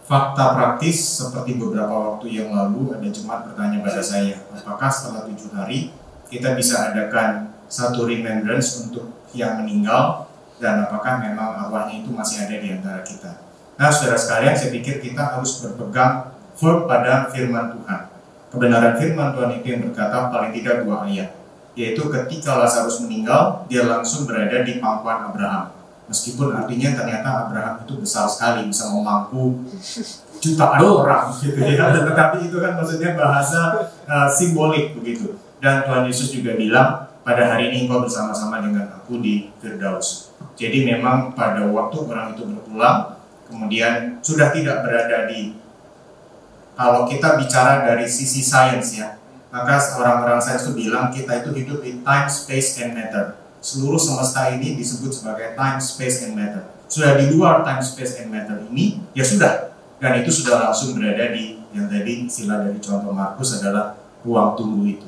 fakta praktis. Seperti beberapa waktu yang lalu ada jemaat bertanya pada saya, apakah setelah 7 hari kita bisa adakan satu remembrance untuk yang meninggal, dan apakah memang arwahnya itu masih ada di antara kita. Nah saudara sekalian, saya pikir kita harus berpegang firm pada firman Tuhan. Kebenaran firman Tuhan itu yang berkata paling tidak 2 ayat, yaitu ketika Lazarus meninggal, dia langsung berada di pangkuan Abraham. Meskipun artinya ternyata Abraham itu besar sekali, bisa memangku jutaan orang gitu ya. Tetapi itu kan maksudnya bahasa simbolik begitu. Dan Tuhan Yesus juga bilang, pada hari ini engkau bersama-sama dengan aku di Firdaus. Jadi memang pada waktu orang itu berpulang, kemudian sudah tidak berada di, kalau kita bicara dari sisi sains ya, maka orang-orang sains itu bilang kita itu hidup di time, space, and matter. Seluruh semesta ini disebut sebagai time, space, and matter. Sudah di luar time, space, and matter ini, ya sudah. Dan itu sudah langsung berada di, yang tadi istilah dari contoh Markus adalah ruang tunggu itu.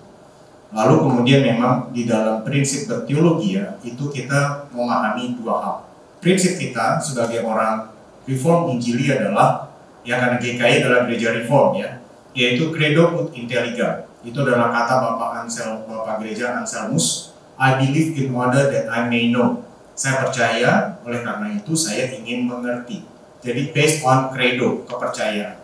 Lalu kemudian memang di dalam prinsip berteologi ya, itu kita memahami 2 hal. Prinsip kita sebagai orang Reform Injili adalah, ya karena GKI adalah gereja Reform ya, yaitu Credo ut Intelliga. Itu adalah kata Bapak Gereja Anselmus, I believe in order that I may know. Saya percaya, oleh karena itu saya ingin mengerti. Jadi based on credo, kepercayaan.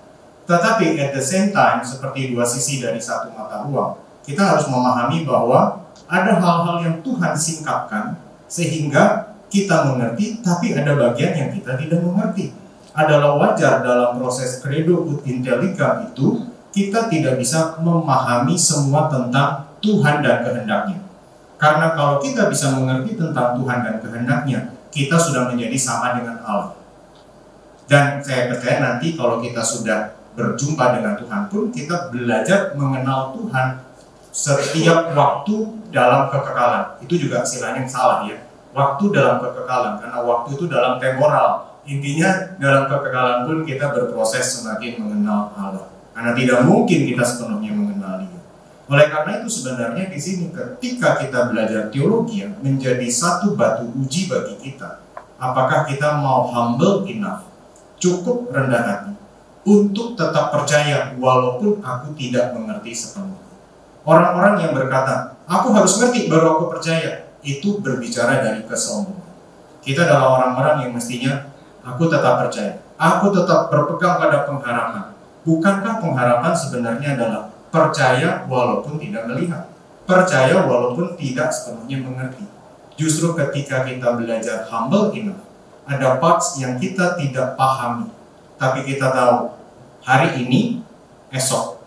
Tetapi at the same time, seperti 2 sisi dari satu mata uang, kita harus memahami bahwa ada hal-hal yang Tuhan singkapkan sehingga kita mengerti, tapi ada bagian yang kita tidak mengerti. Adalah wajar dalam proses Credo ut Intelliga itu, kita tidak bisa memahami semua tentang Tuhan dan kehendaknya. Karena kalau kita bisa mengerti tentang Tuhan dan kehendaknya, kita sudah menjadi sama dengan Allah. Dan saya percaya nanti kalau kita sudah berjumpa dengan Tuhan pun, kita belajar mengenal Tuhan setiap waktu dalam kekekalan. Itu juga istilahnya yang salah ya. Waktu dalam kekekalan, karena waktu itu dalam temporal. Intinya dalam kekekalan pun kita berproses semakin mengenal Allah. Karena tidak mungkin kita sepenuhnya mengenal Dia. Oleh karena itu sebenarnya di sini ketika kita belajar teologi menjadi satu batu uji bagi kita. Apakah kita mau humble enough, cukup rendah hati untuk tetap percaya walaupun aku tidak mengerti sepenuhnya. Orang-orang yang berkata, aku harus ngerti baru aku percaya, itu berbicara dari kesombongan. Kita adalah orang-orang yang mestinya aku tetap percaya, aku tetap berpegang pada pengharapan. Bukankah pengharapan sebenarnya adalah percaya walaupun tidak melihat, percaya walaupun tidak sepenuhnya mengerti. Justru ketika kita belajar humble enough, ada parts yang kita tidak pahami, tapi kita tahu hari ini, esok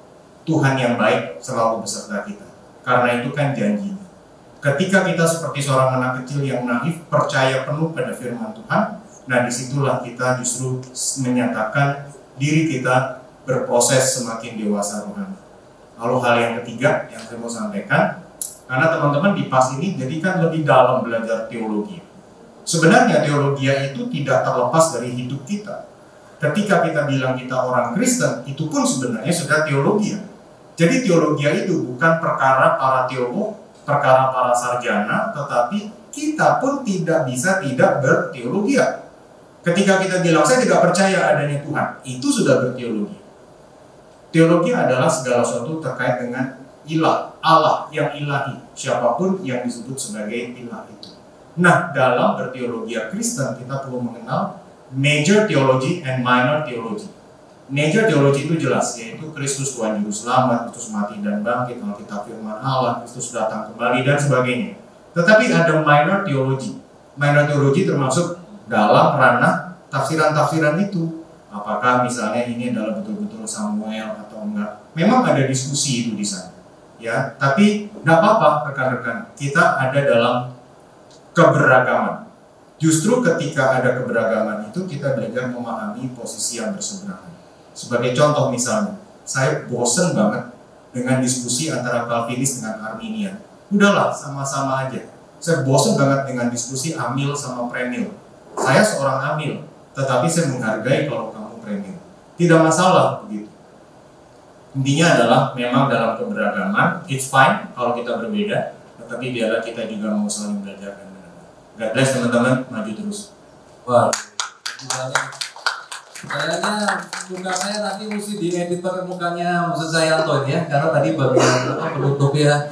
Tuhan yang baik selalu beserta kita. Karena itu kan janjinya. Ketika kita seperti seorang anak kecil yang naif, percaya penuh pada firman Tuhan, nah disitulah kita justru menyatakan diri kita berproses semakin dewasa rohani. Lalu hal yang ketiga yang saya mau sampaikan, karena teman-teman di PAS ini jadi kan lebih dalam belajar teologi. Sebenarnya teologi itu tidak terlepas dari hidup kita. Ketika kita bilang kita orang Kristen, itu pun sebenarnya sudah teologi. Jadi teologi itu bukan perkara para teolog, perkara para sarjana, tetapi kita pun tidak bisa tidak berteologi. Ketika kita bilang saya tidak percaya adanya Tuhan, itu sudah berteologi. Teologi adalah segala sesuatu terkait dengan ilah, Allah yang ilahi, siapapun yang disebut sebagai ilah itu. Nah, dalam berteologi Kristen kita perlu mengenal major theology and minor theology. Major theology itu jelas, yaitu Kristus Tuhan Juru Selamat, Kristus mati dan bangkit, Alkitab firman Allah, Kristus datang kembali dan sebagainya. Tetapi ada minor theology. Minor theology termasuk dalam ranah tafsiran-tafsiran itu. Apakah misalnya ini adalah betul-betul Samuel atau enggak? Memang ada diskusi itu di sana. Ya, tapi enggak apa-apa rekan-rekan. Kita ada dalam keberagaman. Justru ketika ada keberagaman itu kita belajar memahami posisi yang berseberangan. Sebagai contoh misalnya, saya bosen banget dengan diskusi antara Calvinis dengan Arminian. Udahlah, sama-sama aja. Saya bosen banget dengan diskusi amil sama premil. Saya seorang amil, tetapi saya menghargai kalau kamu premil. Tidak masalah begitu. Intinya adalah memang dalam keberagaman, it's fine kalau kita berbeda, tetapi biarlah kita juga mau saling belajar. God bless teman-teman, maju terus. Wah, kayaknya muka saya nanti mesti diedit pakai mukanya Musa Sayanto ya, karena tadi bagian penutup ya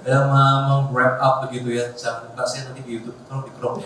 meng-wrap up begitu ya. Muka saya nanti di YouTube kalau di crop.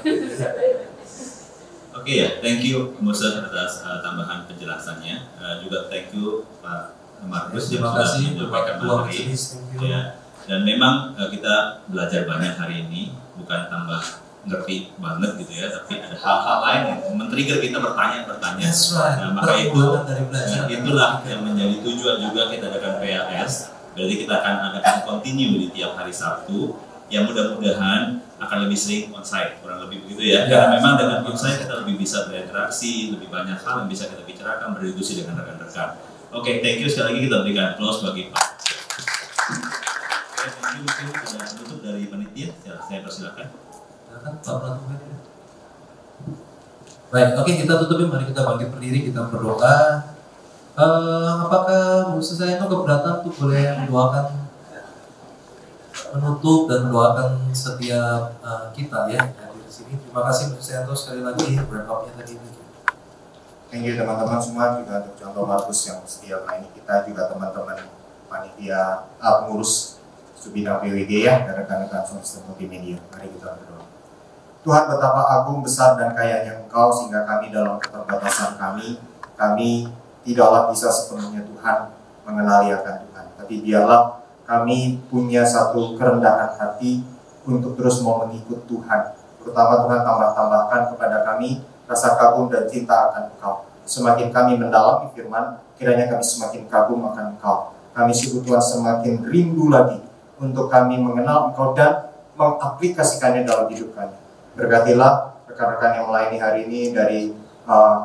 Oke ya, thank you Musa atas tambahan penjelasannya. Juga thank you Pak Markus yang sudah menyampaikan materi. Ya. Dan memang kita belajar banyak hari ini, bukan tambah ngerti banget gitu ya, tapi ada hal-hal lain yang men-trigger kita bertanya-bertanya. Nah, maka itulah yang menjadi tujuan juga kita adakan PLS. Berarti kita akan adakan continue di tiap hari Sabtu, yang mudah-mudahan akan lebih sering onsite, kurang lebih begitu ya. Karena memang dengan onsite kita lebih bisa berinteraksi, lebih banyak hal yang bisa kita bicarakan, berdiskusi dengan rekan-rekan. Oke, thank you sekali lagi, kita berikan applause bagi Pak. Oke, thank you, mungkin ada penutup dari panitia, saya persilakan. Baik, oke, kita tutupin. Mari kita bangkit berdiri, kita berdoa. Apakah Musa saya itu keberatan tuh boleh mendoakan menutup dan mendoakan setiap kita ya di sini. Terima kasih Musa Sayanto sekali lagi wrap up-nya tadi. Thank you teman-teman semua, juga untuk contoh Markus yang setia melayani kita, juga teman-teman panitia pengurus Subidang PWG ya, dan rekan-rekan sistem multimedia. Mari kita berdoa. Tuhan, betapa agung, besar, dan kayanya Engkau, sehingga kami dalam keterbatasan kami tidaklah bisa sepenuhnya Tuhan mengenali akan Tuhan. Tapi biarlah kami punya satu kerendahan hati untuk terus mau mengikut Tuhan. Terutama Tuhan tambahkan kepada kami rasa kagum dan cinta akan Engkau. Semakin kami mendalami firman, kiranya kami semakin kagum akan Engkau. Kami sungguh Tuhan semakin rindu lagi untuk kami mengenal Engkau dan mengaplikasikannya dalam hidup kami. Berkatilah rekan-rekan yang melayani hari ini dari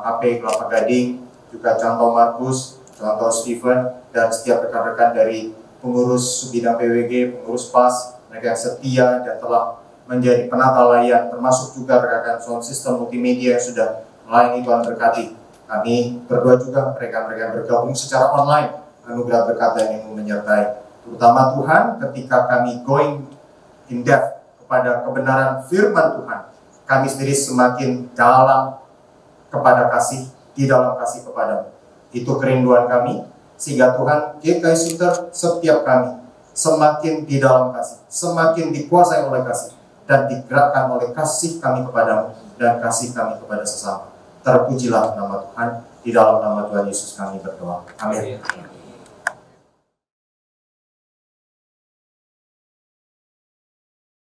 KP Kelapa Gading, juga contoh Markus, contoh Stephen, dan setiap rekan-rekan dari pengurus Subidang PWG, pengurus PAS, mereka yang setia dan telah menjadi penata layan, termasuk juga rekan-rekan sound system multimedia yang sudah melayani. Tuhan berkati. Kami berdoa juga mereka-mereka yang bergabung secara online, anugerah berkat dan yang menyertai. Terutama Tuhan, ketika kami going in depth kepada kebenaran firman Tuhan, kami sendiri semakin dalam kepada kasih, di dalam kasih kepadamu. Itu kerinduan kami, sehingga Tuhan GKI Sunter setiap kami semakin di dalam kasih, semakin dikuasai oleh kasih, dan digerakkan oleh kasih kami kepadamu dan kasih kami kepada sesama. Terpujilah nama Tuhan, di dalam nama Tuhan Yesus kami berdoa. Amin.